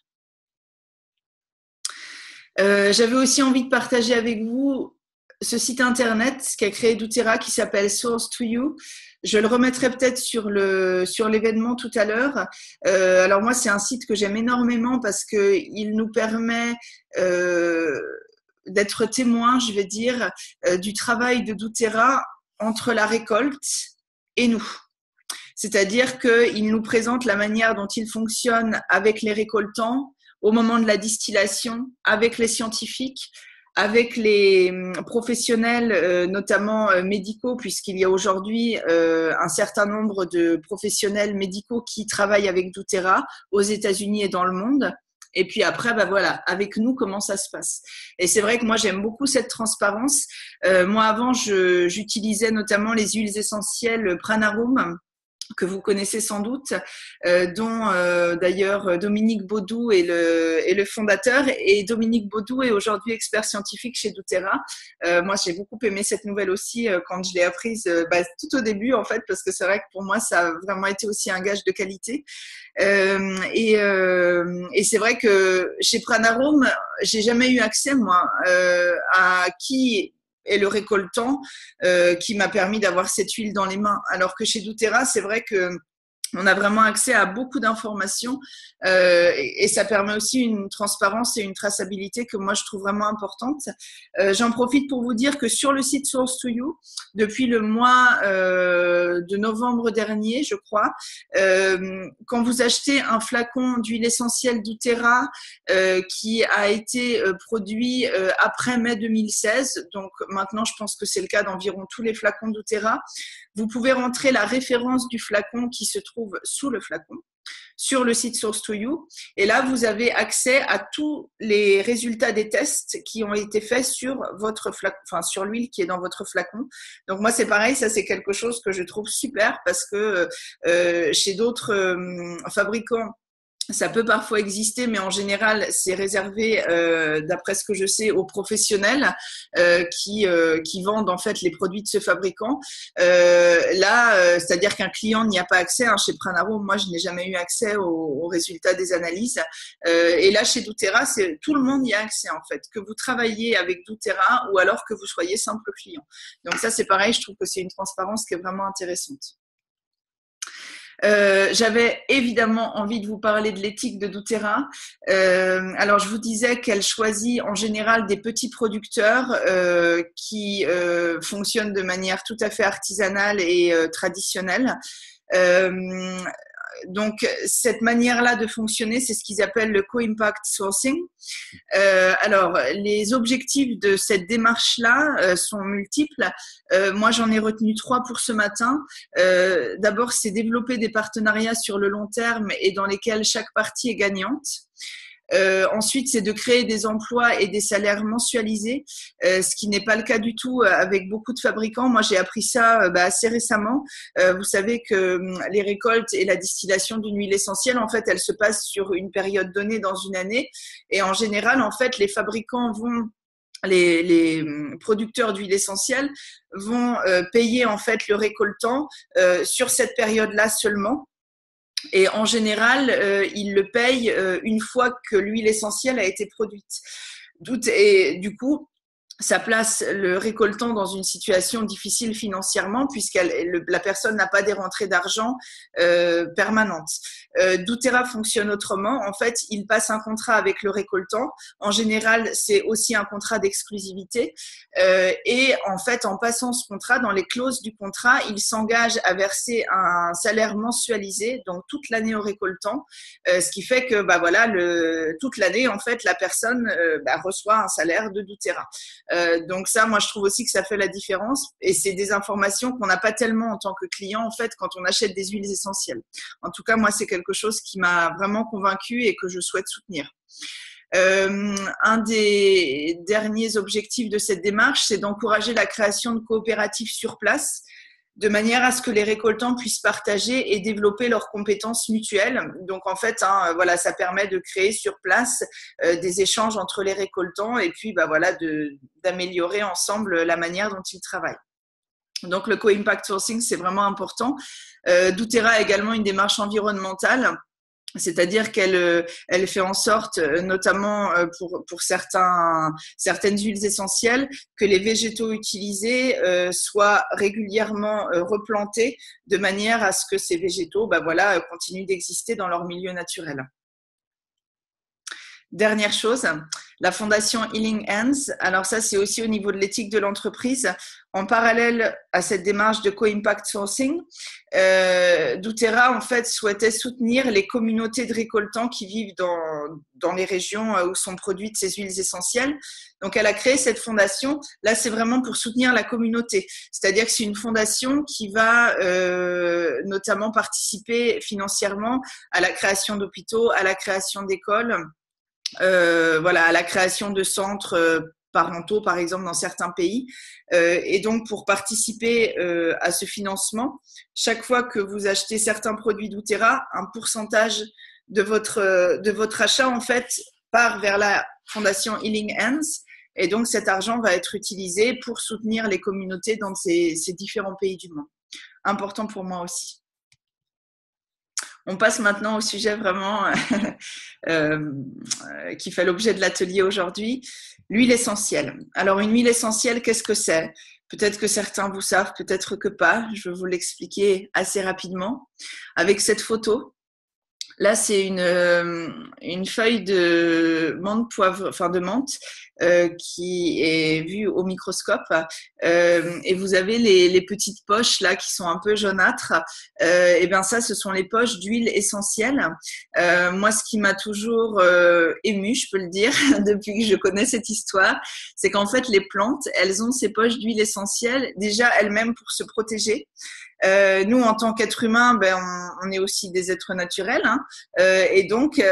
J'avais aussi envie de partager avec vous ce site internet qu'a créé doTERRA qui s'appelle Source2You. Je le remettrai peut-être sur l'événement tout à l'heure. Alors moi, c'est un site que j'aime énormément parce qu'il nous permet d'être témoin, je vais dire, du travail de doTERRA entre la récolte et nous. C'est-à-dire qu'il nous présente la manière dont il fonctionne avec les récoltants, au moment de la distillation, avec les scientifiques, avec les professionnels, notamment médicaux, puisqu'il y a aujourd'hui un certain nombre de professionnels médicaux qui travaillent avec doTERRA aux États-Unis et dans le monde. Et puis après, bah voilà, avec nous, comment ça se passe. Et c'est vrai que moi, j'aime beaucoup cette transparence. Moi, avant, j'utilisais notamment les huiles essentielles Pranarum, que vous connaissez sans doute, dont d'ailleurs Dominique Baudou est le fondateur. Et Dominique Baudou est aujourd'hui expert scientifique chez doTERRA. Moi, j'ai beaucoup aimé cette nouvelle aussi quand je l'ai apprise tout au début, en fait, parce que c'est vrai que pour moi, ça a vraiment été aussi un gage de qualité. Et c'est vrai que chez Pranarum, j'ai jamais eu accès, moi, à qui et le récoltant qui m'a permis d'avoir cette huile dans les mains. Alors que chez doTERRA, c'est vrai que on a vraiment accès à beaucoup d'informations et ça permet aussi une transparence et une traçabilité que moi je trouve vraiment importante. J'en profite pour vous dire que sur le site Source2You, depuis le mois de novembre dernier, je crois, quand vous achetez un flacon d'huile essentielle doTERRA qui a été produit après mai 2016, donc maintenant je pense que c'est le cas d'environ tous les flacons doTERRA, vous pouvez rentrer la référence du flacon qui se trouve sous le flacon sur le site Source2You. Et là, vous avez accès à tous les résultats des tests qui ont été faits sur votre flacon, enfin sur l'huile qui est dans votre flacon. Donc moi, c'est pareil, ça c'est quelque chose que je trouve super parce que chez d'autres fabricants, ça peut parfois exister, mais en général, c'est réservé, d'après ce que je sais, aux professionnels qui vendent en fait les produits de ce fabricant. Là, c'est-à-dire qu'un client n'y a pas accès. Hein, chez Pranarum, moi, je n'ai jamais eu accès aux résultats des analyses. Et là, chez doTERRA, tout le monde y a accès en fait, que vous travaillez avec doTERRA ou alors que vous soyez simple client. Donc ça, c'est pareil. Je trouve que c'est une transparence qui est vraiment intéressante. J'avais évidemment envie de vous parler de l'éthique de doTERRA. Alors, je vous disais qu'elle choisit en général des petits producteurs qui fonctionnent de manière tout à fait artisanale et traditionnelle. Euh, donc, cette manière-là de fonctionner, c'est ce qu'ils appellent le co-impact sourcing. Alors, les objectifs de cette démarche-là sont multiples. Moi, j'en ai retenu 3 pour ce matin. D'abord, c'est développer des partenariats sur le long terme et dans lesquels chaque partie est gagnante. Ensuite, c'est de créer des emplois et des salaires mensualisés, ce qui n'est pas le cas du tout avec beaucoup de fabricants. Moi, j'ai appris ça assez récemment. Vous savez que les récoltes et la distillation d'une huile essentielle, en fait, elles se passent sur une période donnée dans une année. Et en général, en fait, les fabricants vont les producteurs d'huile essentielle vont payer en fait le récoltant sur cette période-là seulement. Et en général, ils le payent une fois que l'huile essentielle a été produite. Et du coup, ça place le récoltant dans une situation difficile financièrement puisque la personne n'a pas des rentrées d'argent permanentes. doTERRA fonctionne autrement. En fait, il passe un contrat avec le récoltant. En général, c'est aussi un contrat d'exclusivité. Et en fait, en passant ce contrat, dans les clauses du contrat, il s'engage à verser un salaire mensualisé, donc toute l'année au récoltant, ce qui fait que voilà, toute l'année, en fait, la personne reçoit un salaire de doTERRA. Donc ça, moi, je trouve aussi que ça fait la différence et c'est des informations qu'on n'a pas tellement en tant que client, en fait, quand on achète des huiles essentielles. En tout cas, moi, c'est quelque chose qui m'a vraiment convaincue et que je souhaite soutenir. Un des derniers objectifs de cette démarche, c'est d'encourager la création de coopératives sur place de manière à ce que les récoltants puissent partager et développer leurs compétences mutuelles. Donc, en fait, voilà, ça permet de créer sur place des échanges entre les récoltants et puis voilà, d'améliorer ensemble la manière dont ils travaillent. Donc, le co-impact sourcing, c'est vraiment important. doTERRA a également une démarche environnementale. C'est-à-dire qu'elle fait en sorte, notamment pour certaines huiles essentielles, que les végétaux utilisés soient régulièrement replantés de manière à ce que ces végétaux continuent d'exister dans leur milieu naturel. Dernière chose, la fondation Healing Hands. Alors ça, c'est aussi au niveau de l'éthique de l'entreprise. En parallèle à cette démarche de co-impact sourcing, doTERRA en fait souhaitait soutenir les communautés de récoltants qui vivent dans les régions où sont produites ces huiles essentielles. Donc, elle a créé cette fondation. Là, c'est vraiment pour soutenir la communauté. C'est-à-dire que c'est une fondation qui va notamment participer financièrement à la création d'hôpitaux, à la création d'écoles, à la création de centres parentaux, par exemple, dans certains pays. Et donc, pour participer à ce financement, chaque fois que vous achetez certains produits doTERRA, un pourcentage de votre achat, en fait, part vers la fondation Healing Hands. Et donc, cet argent va être utilisé pour soutenir les communautés dans ces différents pays du monde. Important pour moi aussi. On passe maintenant au sujet vraiment qui fait l'objet de l'atelier aujourd'hui, l'huile essentielle. Alors, une huile essentielle, qu'est-ce que c'est? Peut-être que certains vous savent, peut-être que pas. Je vais vous l'expliquer assez rapidement avec cette photo. Là, c'est une feuille de menthe de menthe qui est vue au microscope. Et vous avez les petites poches là qui sont un peu jaunâtres. Et bien ça, ce sont les poches d'huile essentielle. Moi, ce qui m'a toujours émue, je peux le dire, depuis que je connais cette histoire, c'est qu'en fait, les plantes, elles ont ces poches d'huile essentielle déjà elles-mêmes pour se protéger. Nous, en tant qu'êtres humains, on est aussi des êtres naturels, hein. Et donc,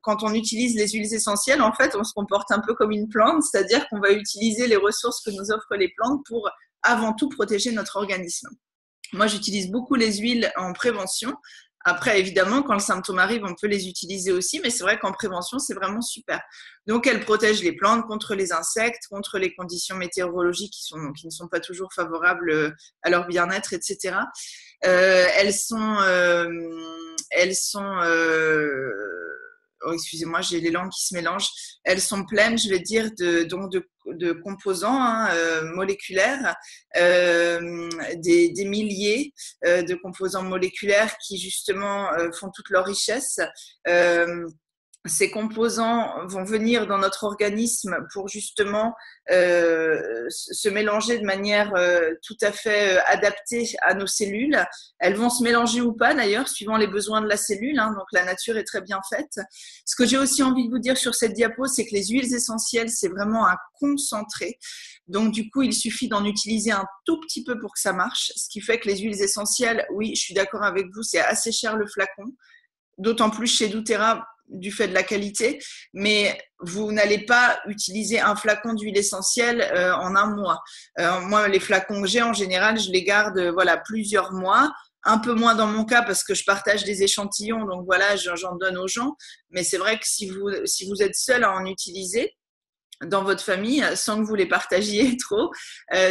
quand on utilise les huiles essentielles, en fait, on se comporte un peu comme une plante, c'est-à-dire qu'on va utiliser les ressources que nous offrent les plantes pour, avant tout, protéger notre organisme. Moi, j'utilise beaucoup les huiles en prévention. Après, évidemment, quand le symptôme arrive, on peut les utiliser aussi, mais c'est vrai qu'en prévention, c'est vraiment super. Donc, elles protègent les plantes contre les insectes, contre les conditions météorologiques qui ne sont pas toujours favorables à leur bien-être, etc. Elles sont oh, excusez-moi, j'ai les langues qui se mélangent. Elles sont pleines, je vais dire, de composants hein, moléculaires, des milliers de composants moléculaires qui justement font toute leur richesse. Ces composants vont venir dans notre organisme pour justement se mélanger de manière tout à fait adaptée à nos cellules. Elles vont se mélanger ou pas d'ailleurs, suivant les besoins de la cellule, hein, donc la nature est très bien faite. Ce que j'ai aussi envie de vous dire sur cette diapo, c'est que les huiles essentielles, c'est vraiment un concentré. Donc du coup, il suffit d'en utiliser un tout petit peu pour que ça marche, ce qui fait que les huiles essentielles, oui, je suis d'accord avec vous, c'est assez cher le flacon, d'autant plus chez doTERRA, du fait de la qualité, mais vous n'allez pas utiliser un flacon d'huile essentielle en un mois. Moi, les flacons que j'ai, en général, je les garde voilà, plusieurs mois, un peu moins dans mon cas parce que je partage des échantillons, donc voilà, j'en donne aux gens, mais c'est vrai que si vous êtes seul à en utiliser, dans votre famille sans que vous les partagiez trop.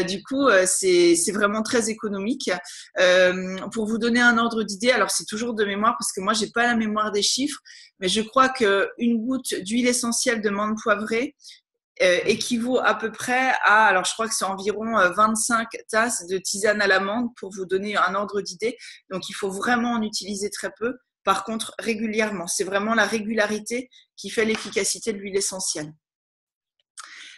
Du coup, c'est vraiment très économique. Pour vous donner un ordre d'idée, alors c'est toujours de mémoire parce que moi, j'ai pas la mémoire des chiffres, mais je crois qu'une goutte d'huile essentielle de menthe poivrée équivaut à peu près à, alors je crois que c'est environ 25 tasses de tisane à l'amande pour vous donner un ordre d'idée. Donc, il faut vraiment en utiliser très peu. Par contre, régulièrement. C'est vraiment la régularité qui fait l'efficacité de l'huile essentielle.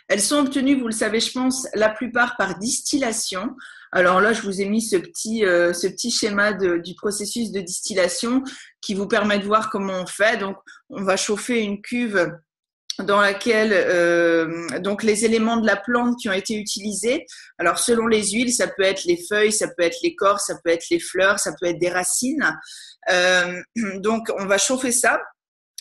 Elles sont obtenues, vous le savez, je pense, la plupart par distillation. Alors là, je vous ai mis ce petit schéma du processus de distillation qui vous permet de voir comment on fait. Donc, on va chauffer une cuve dans laquelle donc les éléments de la plante qui ont été utilisés. Alors, selon les huiles, ça peut être les feuilles, ça peut être l'écorce, ça peut être les fleurs, ça peut être des racines. Donc, on va chauffer ça.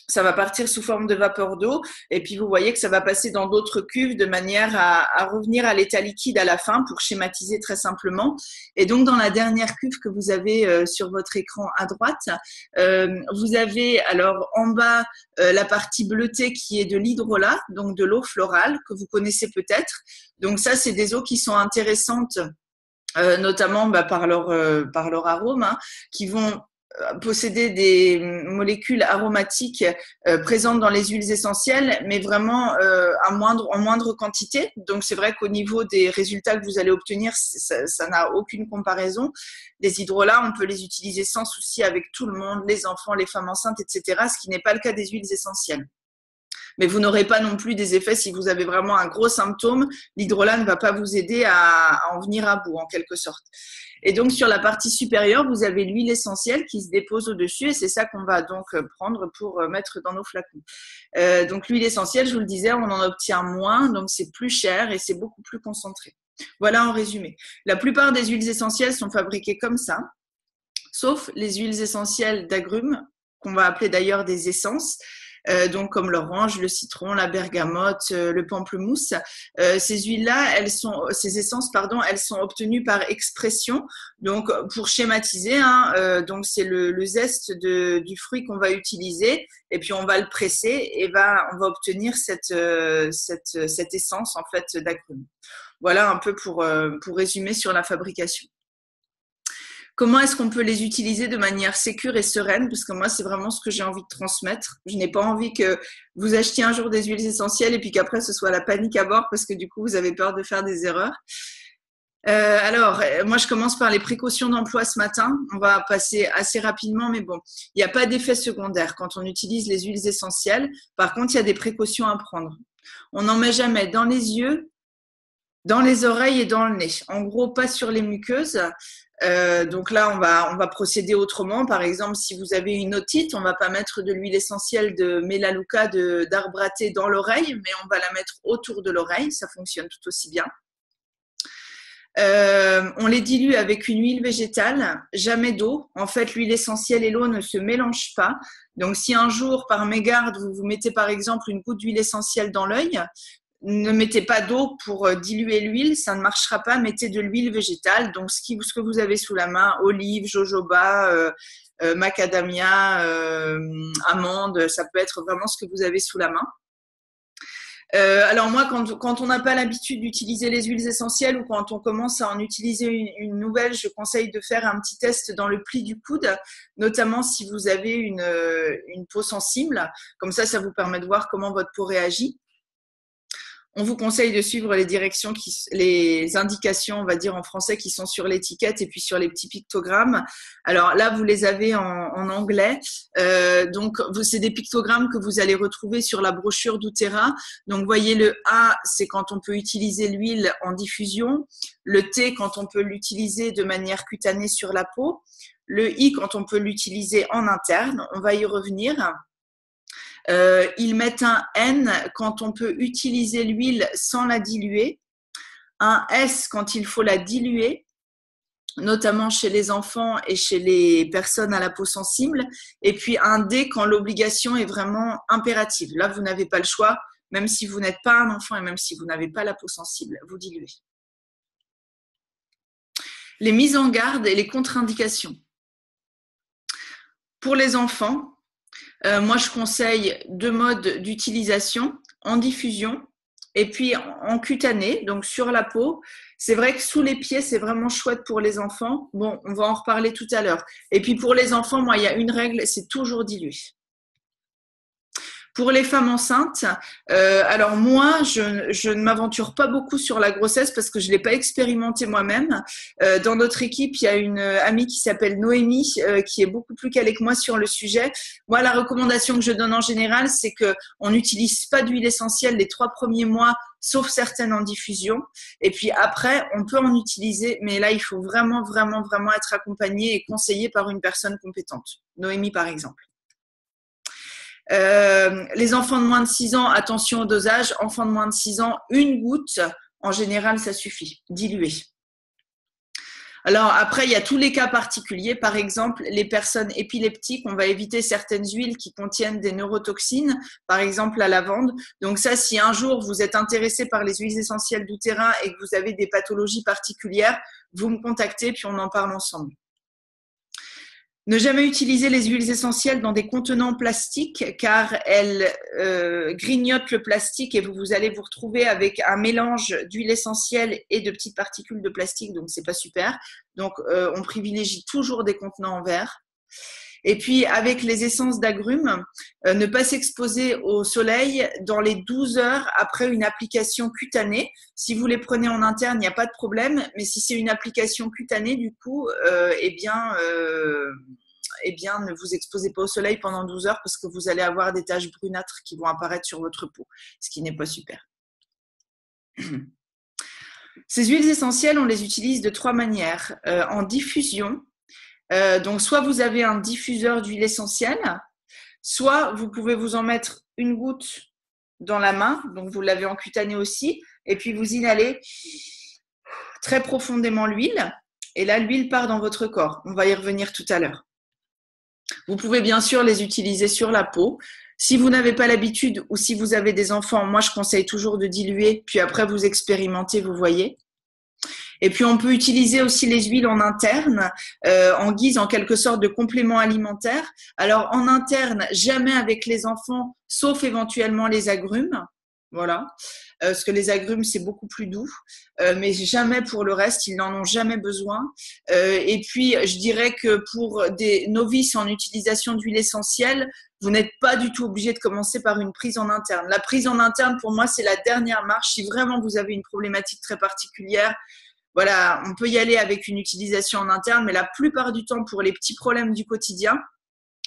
Ça va partir sous forme de vapeur d'eau et puis vous voyez que ça va passer dans d'autres cuves de manière à revenir à l'état liquide à la fin pour schématiser très simplement. Et donc dans la dernière cuve que vous avez sur votre écran à droite, vous avez alors en bas la partie bleutée qui est de l'hydrolat, donc de l'eau florale que vous connaissez peut-être. Donc ça, c'est des eaux qui sont intéressantes notamment par leur arôme, hein, qui vont posséder des molécules aromatiques présentes dans les huiles essentielles, mais vraiment en moindre quantité. Donc, c'est vrai qu'au niveau des résultats que vous allez obtenir, ça n'a aucune comparaison. Les hydrolats, on peut les utiliser sans souci avec tout le monde, les enfants, les femmes enceintes, etc., ce qui n'est pas le cas des huiles essentielles. Mais vous n'aurez pas non plus des effets si vous avez vraiment un gros symptôme. L'hydrolat ne va pas vous aider à en venir à bout, en quelque sorte. Et donc, sur la partie supérieure, vous avez l'huile essentielle qui se dépose au-dessus et c'est ça qu'on va donc prendre pour mettre dans nos flacons. Donc, l'huile essentielle, je vous le disais, on en obtient moins, donc c'est plus cher et c'est beaucoup plus concentré. Voilà en résumé. La plupart des huiles essentielles sont fabriquées comme ça, sauf les huiles essentielles d'agrumes, qu'on va appeler d'ailleurs des essences. Donc comme l'orange, le citron, la bergamote, le pamplemousse. Ces huiles-là, ces essences, elles sont obtenues par expression. Donc pour schématiser, hein, donc c'est le zeste du fruit qu'on va utiliser et puis on va le presser et on va obtenir cette essence en fait d'agrumes. Voilà un peu pour résumer sur la fabrication. Comment est-ce qu'on peut les utiliser de manière sécure et sereine? Parce que moi, c'est vraiment ce que j'ai envie de transmettre. Je n'ai pas envie que vous achetiez un jour des huiles essentielles et puis qu'après, ce soit la panique à bord parce que du coup, vous avez peur de faire des erreurs. Alors, moi, je commence par les précautions d'emploi ce matin. On va passer assez rapidement, mais bon, il n'y a pas d'effet secondaire quand on utilise les huiles essentielles. Par contre, il y a des précautions à prendre. On n'en met jamais dans les yeux, dans les oreilles et dans le nez. En gros, pas sur les muqueuses. Donc là, on va procéder autrement. Par exemple, si vous avez une otite, on ne va pas mettre de l'huile essentielle de Melaleuca d'arbre à thé dans l'oreille, mais on va la mettre autour de l'oreille. Ça fonctionne tout aussi bien. On les dilue avec une huile végétale, jamais d'eau. En fait, l'huile essentielle et l'eau ne se mélangent pas. Donc, si un jour, par mégarde, vous mettez par exemple une goutte d'huile essentielle dans l'œil, ne mettez pas d'eau pour diluer l'huile, ça ne marchera pas. Mettez de l'huile végétale, donc ce que vous avez sous la main, olive, jojoba, macadamia, amande, ça peut être vraiment ce que vous avez sous la main. Alors moi, quand on n'a pas l'habitude d'utiliser les huiles essentielles ou quand on commence à en utiliser une nouvelle, je conseille de faire un petit test dans le pli du coude, notamment si vous avez une peau sensible. Comme ça vous permet de voir comment votre peau réagit. On vous conseille de suivre les indications, on va dire en français, qui sont sur l'étiquette et puis sur les petits pictogrammes. Alors là, vous les avez en anglais. Donc, c'est des pictogrammes que vous allez retrouver sur la brochure d'Outera. Donc, voyez, le A, c'est quand on peut utiliser l'huile en diffusion. Le T, quand on peut l'utiliser de manière cutanée sur la peau. Le I, quand on peut l'utiliser en interne. On va y revenir. Ils mettent un N quand on peut utiliser l'huile sans la diluer, un S quand il faut la diluer, notamment chez les enfants et chez les personnes à la peau sensible, et puis un D quand l'obligation est vraiment impérative. Là, vous n'avez pas le choix, même si vous n'êtes pas un enfant et même si vous n'avez pas la peau sensible, vous diluez. Les mises en garde et les contre-indications. Pour les enfants, moi, je conseille 2 modes d'utilisation, en diffusion et puis en cutané, donc sur la peau. C'est vrai que sous les pieds, c'est vraiment chouette pour les enfants. Bon, on va en reparler tout à l'heure. Et puis pour les enfants, moi, il y a une règle, c'est toujours dilué. Pour les femmes enceintes, alors moi, je ne m'aventure pas beaucoup sur la grossesse parce que je ne l'ai pas expérimenté moi-même. Dans notre équipe, il y a une amie qui s'appelle Noémie qui est beaucoup plus calée que moi sur le sujet. Moi, la recommandation que je donne en général, c'est qu'on n'utilise pas d'huile essentielle les 3 premiers mois, sauf certaines en diffusion. Et puis après, on peut en utiliser, mais là, il faut vraiment, vraiment, vraiment être accompagné et conseillé par une personne compétente. Noémie, par exemple. Les enfants de moins de 6 ans, attention au dosage. Enfants de moins de 6 ans, 1 goutte, en général, ça suffit, dilué. Alors après, il y a tous les cas particuliers. Par exemple, les personnes épileptiques, on va éviter certaines huiles qui contiennent des neurotoxines, par exemple la lavande. Donc ça, si un jour vous êtes intéressé par les huiles essentielles d'Outera et que vous avez des pathologies particulières, vous me contactez puis on en parle ensemble. Ne jamais utiliser les huiles essentielles dans des contenants plastiques car elles grignotent le plastique et vous allez vous retrouver avec un mélange d'huile essentielle et de petites particules de plastique, donc c'est pas super. Donc on privilégie toujours des contenants en verre. Et puis avec les essences d'agrumes, ne pas s'exposer au soleil dans les 12 heures après une application cutanée. Si vous les prenez en interne, il n'y a pas de problème, mais si c'est une application cutanée, du coup, eh bien, ne vous exposez pas au soleil pendant 12 heures parce que vous allez avoir des taches brunâtres qui vont apparaître sur votre peau, ce qui n'est pas super. Ces huiles essentielles, on les utilise de 3 manières. En diffusion, donc soit vous avez un diffuseur d'huile essentielle, soit vous pouvez vous en mettre 1 goutte dans la main, donc vous l'avez en cutané aussi, et puis vous inhalez très profondément l'huile, et là l'huile part dans votre corps. On va y revenir tout à l'heure. Vous pouvez bien sûr les utiliser sur la peau. Si vous n'avez pas l'habitude ou si vous avez des enfants, moi je conseille toujours de diluer, puis après vous expérimentez, vous voyez. Et puis on peut utiliser aussi les huiles en interne, en guise en quelque sorte de complément alimentaire. Alors en interne, jamais avec les enfants, sauf éventuellement les agrumes. Voilà, parce que les agrumes c'est beaucoup plus doux, mais jamais pour le reste, ils n'en ont jamais besoin. Et puis je dirais que pour des novices en utilisation d'huile essentielle, vous n'êtes pas du tout obligé de commencer par une prise en interne. La prise en interne pour moi c'est la dernière marche. Si vraiment vous avez une problématique très particulière, voilà, on peut y aller avec une utilisation en interne, mais la plupart du temps pour les petits problèmes du quotidien,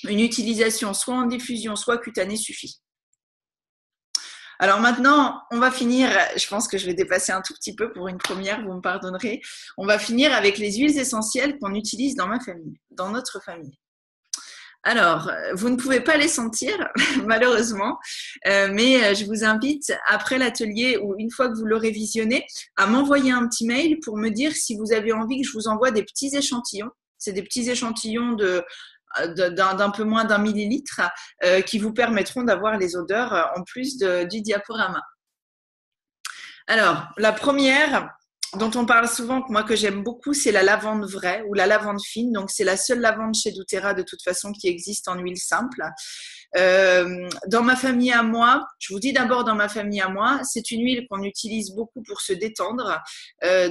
une utilisation soit en diffusion, soit cutanée suffit. Alors maintenant, on va finir, je pense que je vais dépasser un tout petit peu pour une première, vous me pardonnerez. On va finir avec les huiles essentielles qu'on utilise dans ma famille, dans notre famille. Alors, vous ne pouvez pas les sentir, malheureusement, mais je vous invite, après l'atelier ou une fois que vous l'aurez visionné, à m'envoyer un petit mail pour me dire si vous avez envie que je vous envoie des petits échantillons. C'est des petits échantillons d'un peu moins d'1 millilitre qui vous permettront d'avoir les odeurs en plus du diaporama. Alors, la première, dont on parle souvent, moi que j'aime beaucoup, c'est la lavande vraie ou la lavande fine. Donc, c'est la seule lavande chez doTERRA de toute façon qui existe en huile simple. Dans ma famille à moi, je vous dis d'abord dans ma famille à moi, c'est une huile qu'on utilise beaucoup pour se détendre.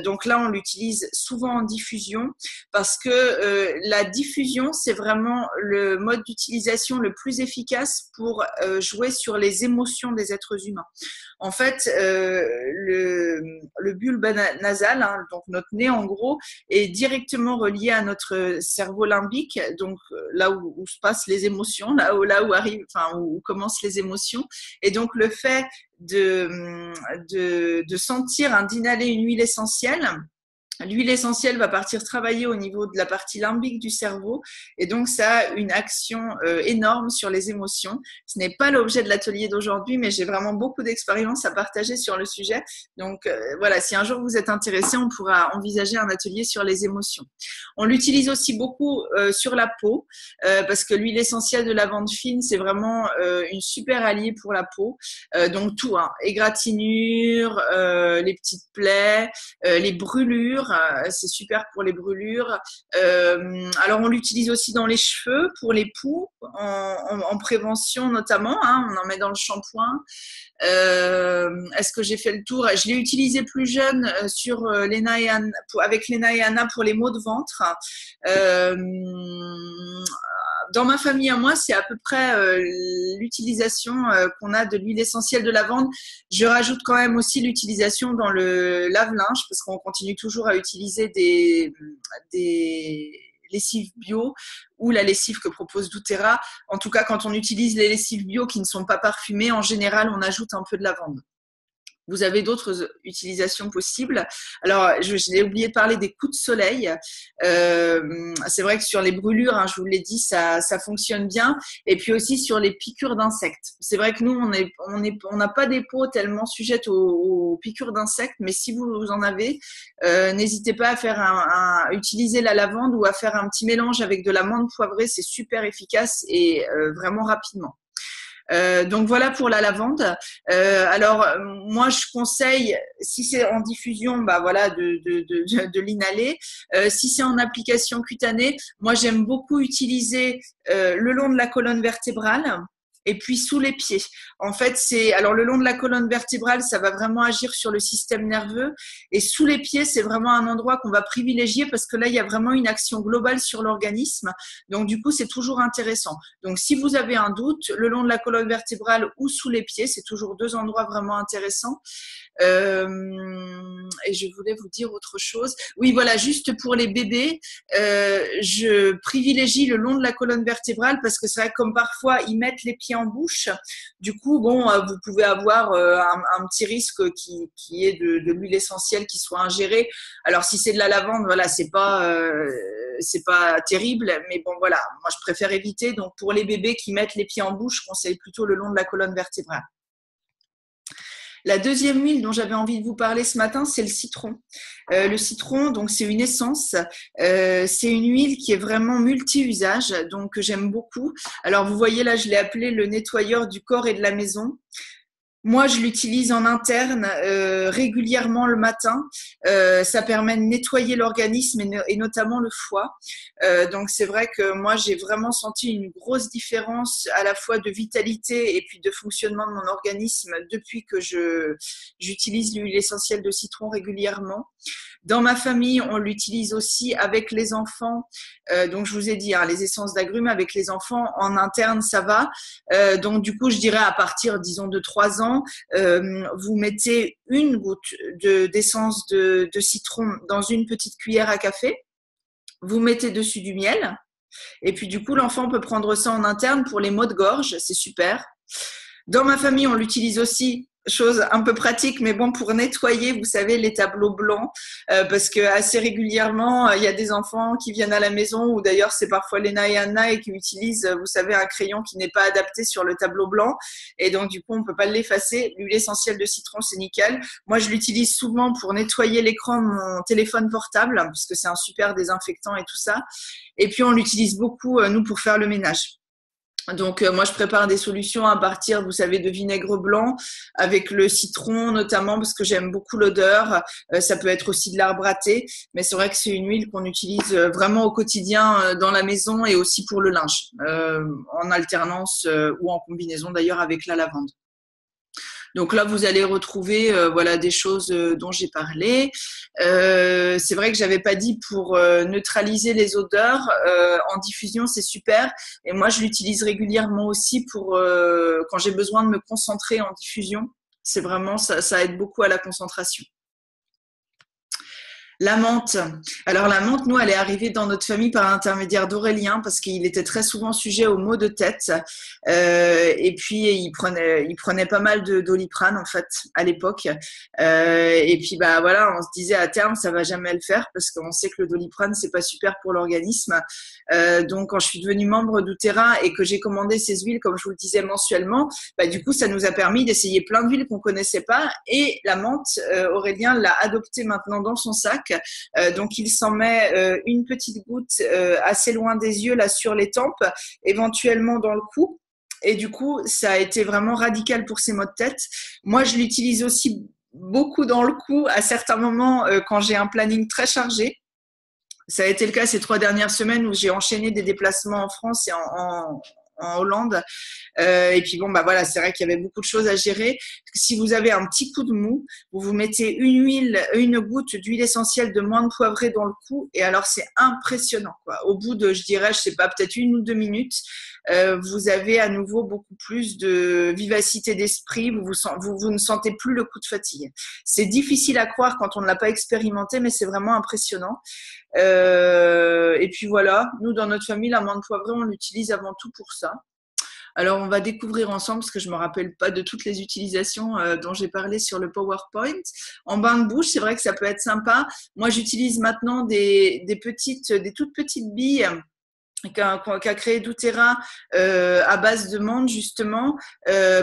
Donc là, on l'utilise souvent en diffusion parce que la diffusion, c'est vraiment le mode d'utilisation le plus efficace pour jouer sur les émotions des êtres humains. En fait, le bulbe nasal, hein, donc notre nez en gros, est directement relié à notre cerveau limbique, donc là où se passent les émotions, où commencent les émotions. Et donc le fait de sentir, d'inhaler une huile essentielle, l'huile essentielle va partir travailler au niveau de la partie limbique du cerveau et donc ça a une action énorme sur les émotions. Ce n'est pas l'objet de l'atelier d'aujourd'hui, mais j'ai vraiment beaucoup d'expérience à partager sur le sujet. Donc voilà, si un jour vous êtes intéressé, on pourra envisager un atelier sur les émotions. On l'utilise aussi beaucoup sur la peau parce que l'huile essentielle de lavande fine, c'est vraiment une super alliée pour la peau. Donc tout, hein, égratignures, les petites plaies, les brûlures. C'est super pour les brûlures. Alors, on l'utilise aussi dans les cheveux, pour les poux, en prévention notamment. Hein, on en met dans le shampoing. Est-ce que j'ai fait le tour? Je l'ai utilisé plus jeune sur Lena et Anna, avec Lena et Anna pour les maux de ventre. Dans ma famille à moi, c'est à peu près l'utilisation qu'on a de l'huile essentielle de lavande. Je rajoute quand même aussi l'utilisation dans le lave-linge parce qu'on continue toujours à utiliser des lessives bio ou la lessive que propose doTERRA. En tout cas, quand on utilise les lessives bio qui ne sont pas parfumées, en général, on ajoute un peu de lavande. Vous avez d'autres utilisations possibles. Alors, je l'ai oublié de parler des coups de soleil. C'est vrai que sur les brûlures, hein, je vous l'ai dit, ça fonctionne bien. Et puis aussi sur les piqûres d'insectes. C'est vrai que nous, on n'a pas des peaux tellement sujettes aux piqûres d'insectes, mais si vous en avez, n'hésitez pas à faire à utiliser la lavande ou à faire un petit mélange avec de la menthe poivrée. C'est super efficace et vraiment rapidement. Donc voilà pour la lavande. Alors moi je conseille, si c'est en diffusion, bah voilà de l'inhaler. Si c'est en application cutanée, moi j'aime beaucoup utiliser le long de la colonne vertébrale. Et puis sous les pieds. En fait, alors le long de la colonne vertébrale, ça va vraiment agir sur le système nerveux. Et sous les pieds, c'est vraiment un endroit qu'on va privilégier parce que là, il y a vraiment une action globale sur l'organisme. Donc du coup, c'est toujours intéressant. Donc si vous avez un doute, le long de la colonne vertébrale ou sous les pieds, c'est toujours deux endroits vraiment intéressants. Et je voulais vous dire autre chose. Oui, voilà, juste pour les bébés, je privilégie le long de la colonne vertébrale parce que c'est vrai que comme parfois ils mettent les pieds en bouche, du coup, bon, vous pouvez avoir un petit risque qui est de l'huile essentielle qui soit ingérée. Alors si c'est de la lavande, voilà, c'est pas terrible, mais bon voilà, moi je préfère éviter. Donc pour les bébés qui mettent les pieds en bouche, je conseille plutôt le long de la colonne vertébrale. La deuxième huile dont j'avais envie de vous parler ce matin, c'est le citron. Le citron, donc c'est une essence. C'est une huile qui est vraiment multi-usage, donc que j'aime beaucoup. Alors vous voyez là, je l'ai appelé le nettoyeur du corps et de la maison. Moi, je l'utilise en interne régulièrement le matin. Ça permet de nettoyer l'organisme et notamment le foie. Donc, c'est vrai que moi, j'ai vraiment senti une grosse différence à la fois de vitalité et puis de fonctionnement de mon organisme depuis que j'utilise l'huile essentielle de citron régulièrement. Dans ma famille, on l'utilise aussi avec les enfants. Donc, je vous ai dit, hein, les essences d'agrumes avec les enfants, en interne, ça va. Donc, du coup, je dirais à partir, disons, de 3 ans, vous mettez une goutte d'essence de citron dans une petite cuillère à café. Vous mettez dessus du miel. Et puis, du coup, l'enfant peut prendre ça en interne pour les maux de gorge. C'est super. Dans ma famille, on l'utilise aussi, chose un peu pratique, mais bon, pour nettoyer, vous savez, les tableaux blancs, parce que assez régulièrement, il y a des enfants qui viennent à la maison, ou d'ailleurs, c'est parfois Lena et Anna, et qui utilisent, vous savez, un crayon qui n'est pas adapté sur le tableau blanc, et donc, du coup, on peut pas l'effacer. L'huile essentielle de citron, c'est nickel. Moi, je l'utilise souvent pour nettoyer l'écran de mon téléphone portable, puisque c'est un super désinfectant et tout ça. Et puis, on l'utilise beaucoup, nous, pour faire le ménage. Donc, moi, je prépare des solutions à partir, vous savez, de vinaigre blanc avec le citron notamment parce que j'aime beaucoup l'odeur. Ça peut être aussi de l'arbre à thé, mais c'est vrai que c'est une huile qu'on utilise vraiment au quotidien dans la maison et aussi pour le linge, en alternance ou en combinaison d'ailleurs avec la lavande. Donc là, vous allez retrouver voilà des choses dont j'ai parlé. C'est vrai que j'avais pas dit pour neutraliser les odeurs en diffusion, c'est super. Et moi, je l'utilise régulièrement aussi pour quand j'ai besoin de me concentrer en diffusion. C'est vraiment ça aide beaucoup à la concentration. La menthe. Alors la menthe, nous, elle est arrivée dans notre famille par l'intermédiaire d'Aurélien parce qu'il était très souvent sujet aux maux de tête. Et puis il prenait pas mal de Doliprane en fait à l'époque. Et puis bah voilà, on se disait à terme ça va jamais le faire parce qu'on sait que le Doliprane c'est pas super pour l'organisme. Donc quand je suis devenue membre d'Outera et que j'ai commandé ces huiles comme je vous le disais mensuellement, bah du coup ça nous a permis d'essayer plein d'huiles qu'on connaissait pas et la menthe, Aurélien l'a adoptée maintenant dans son sac. Donc il s'en met une petite goutte assez loin des yeux, là sur les tempes, éventuellement dans le cou. Et du coup, ça a été vraiment radical pour ces maux de tête. Moi, je l'utilise aussi beaucoup dans le cou à certains moments quand j'ai un planning très chargé. Ça a été le cas ces 3 dernières semaines où j'ai enchaîné des déplacements en France et en Hollande. Et puis bon, bah voilà, c'est vrai qu'il y avait beaucoup de choses à gérer. Si vous avez un petit coup de mou, vous vous mettez une goutte d'huile essentielle de menthe poivrée dans le cou, et alors c'est impressionnant, quoi. Au bout de, je dirais, je sais pas, peut-être 1 ou 2 minutes, vous avez à nouveau beaucoup plus de vivacité d'esprit. Vous ne sentez plus le coup de fatigue. C'est difficile à croire quand on ne l'a pas expérimenté, mais c'est vraiment impressionnant. Et puis voilà, nous dans notre famille, la menthe poivrée, on l'utilise avant tout pour ça. Alors, on va découvrir ensemble, parce que je ne me rappelle pas de toutes les utilisations dont j'ai parlé sur le PowerPoint. En bain de bouche, c'est vrai que ça peut être sympa. Moi, j'utilise maintenant des toutes petites billes qu'a créé doTERRA à base de menthe justement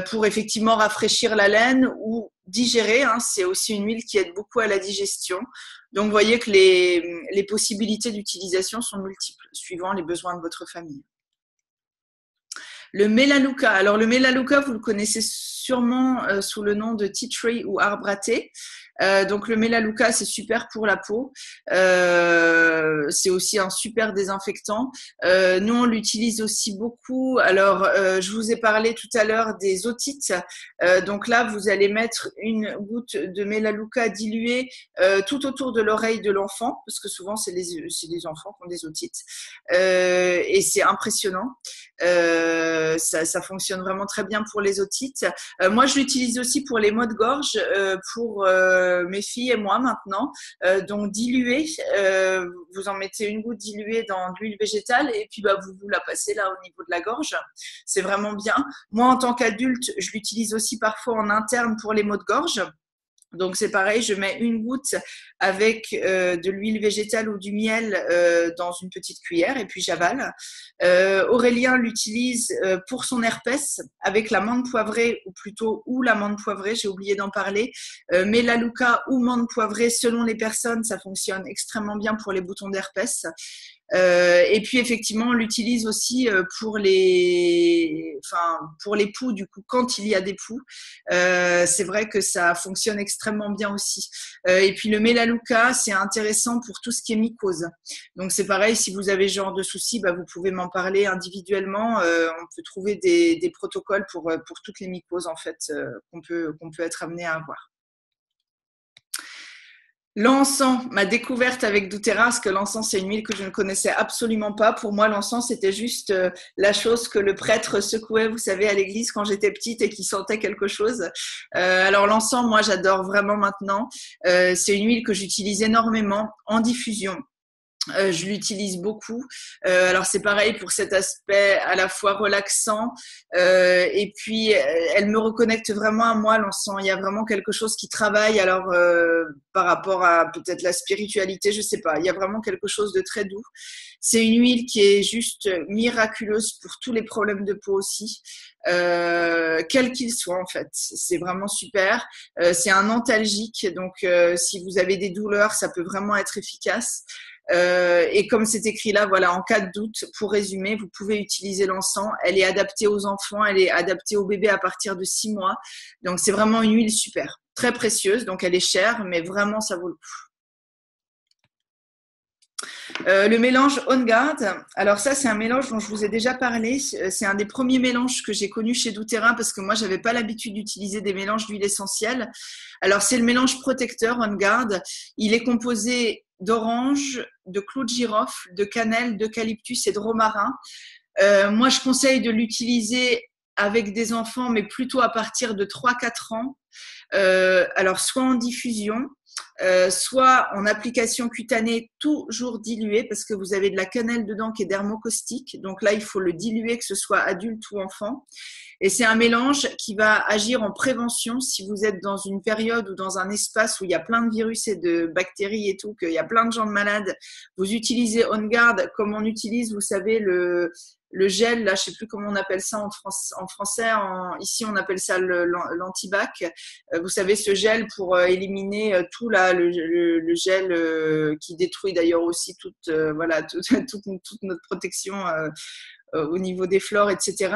pour effectivement rafraîchir la laine ou digérer. Hein, c'est aussi une huile qui aide beaucoup à la digestion. Donc, vous voyez que les possibilités d'utilisation sont multiples suivant les besoins de votre famille. Le Melaleuca. Alors, le Melaleuca, vous le connaissez sûrement sous le nom de tea tree ou arbre à thé. Donc, le Melaleuca, c'est super pour la peau. C'est aussi un super désinfectant. Nous, on l'utilise aussi beaucoup. Alors, je vous ai parlé tout à l'heure des otites. Donc là, vous allez mettre une goutte de Melaleuca diluée tout autour de l'oreille de l'enfant, parce que souvent, c'est les enfants qui ont des otites. Et c'est impressionnant. Ça fonctionne vraiment très bien pour les otites. Moi, je l'utilise aussi pour les maux de gorge, pour mes filles et moi maintenant. Donc, diluée, vous en mettez une goutte diluée dans de l'huile végétale et puis bah, vous la passez là au niveau de la gorge. C'est vraiment bien. Moi, en tant qu'adulte, je l'utilise aussi parfois en interne pour les maux de gorge. Donc, c'est pareil, je mets une goutte avec de l'huile végétale ou du miel dans une petite cuillère et puis j'avale. Aurélien l'utilise pour son herpès avec la menthe poivrée ou la menthe poivrée, j'ai oublié d'en parler. Melaleuca ou menthe poivrée, selon les personnes, ça fonctionne extrêmement bien pour les boutons d'herpès. Et puis effectivement, on l'utilise aussi pour les poux, du coup, quand il y a des poux. C'est vrai que ça fonctionne extrêmement bien aussi. Et puis le Melaleuca, c'est intéressant pour tout ce qui est mycose. Donc c'est pareil, si vous avez ce genre de soucis, bah, vous pouvez m'en parler individuellement. On peut trouver des protocoles pour toutes les mycoses en fait qu'on peut être amené à avoir. L'encens, ma découverte avec doTERRA, parce que l'encens, c'est une huile que je ne connaissais absolument pas. Pour moi, l'encens, c'était juste la chose que le prêtre secouait, vous savez, à l'église quand j'étais petite et qui sentait quelque chose. Alors, l'encens, moi, j'adore vraiment maintenant. C'est une huile que j'utilise énormément en diffusion. Je l'utilise beaucoup. Alors c'est pareil pour cet aspect à la fois relaxant et puis elle me reconnecte vraiment à moi, l'encens. Il y a vraiment quelque chose qui travaille. Alors par rapport à peut-être la spiritualité, je sais pas. Il y a vraiment quelque chose de très doux. C'est une huile qui est juste miraculeuse pour tous les problèmes de peau aussi. Quel qu'il soit en fait, c'est vraiment super. C'est un antalgique, donc si vous avez des douleurs, ça peut vraiment être efficace. Et comme c'est écrit là, voilà, en cas de doute, pour résumer, vous pouvez utiliser l'encens. Elle est adaptée aux enfants, elle est adaptée aux bébés à partir de 6 mois. Donc, c'est vraiment une huile super, très précieuse. Donc, elle est chère, mais vraiment, ça vaut le coup. Le mélange On Guard, alors ça c'est un mélange dont je vous ai déjà parlé, c'est un des premiers mélanges que j'ai connu chez doTERRA parce que moi j'avais pas l'habitude d'utiliser des mélanges d'huile essentielle. Alors c'est le mélange protecteur On Guard, il est composé d'orange, de clou de girofle, de cannelle, d'eucalyptus et de romarin. Moi je conseille de l'utiliser avec des enfants mais plutôt à partir de 3-4 ans. Alors soit en diffusion, soit en application cutanée toujours diluée parce que vous avez de la cannelle dedans qui est dermocaustique. Donc là, il faut le diluer, que ce soit adulte ou enfant. Et c'est un mélange qui va agir en prévention si vous êtes dans une période ou dans un espace où il y a plein de virus et de bactéries et tout, qu'il y a plein de gens malades. Vous utilisez On Guard comme on utilise, vous savez, le gel, là, je sais plus comment on appelle ça en français. Ici, on appelle ça l'antibac. Vous savez, ce gel pour éliminer tout là, le gel qui détruit d'ailleurs aussi voilà, toute notre protection au niveau des flores, etc.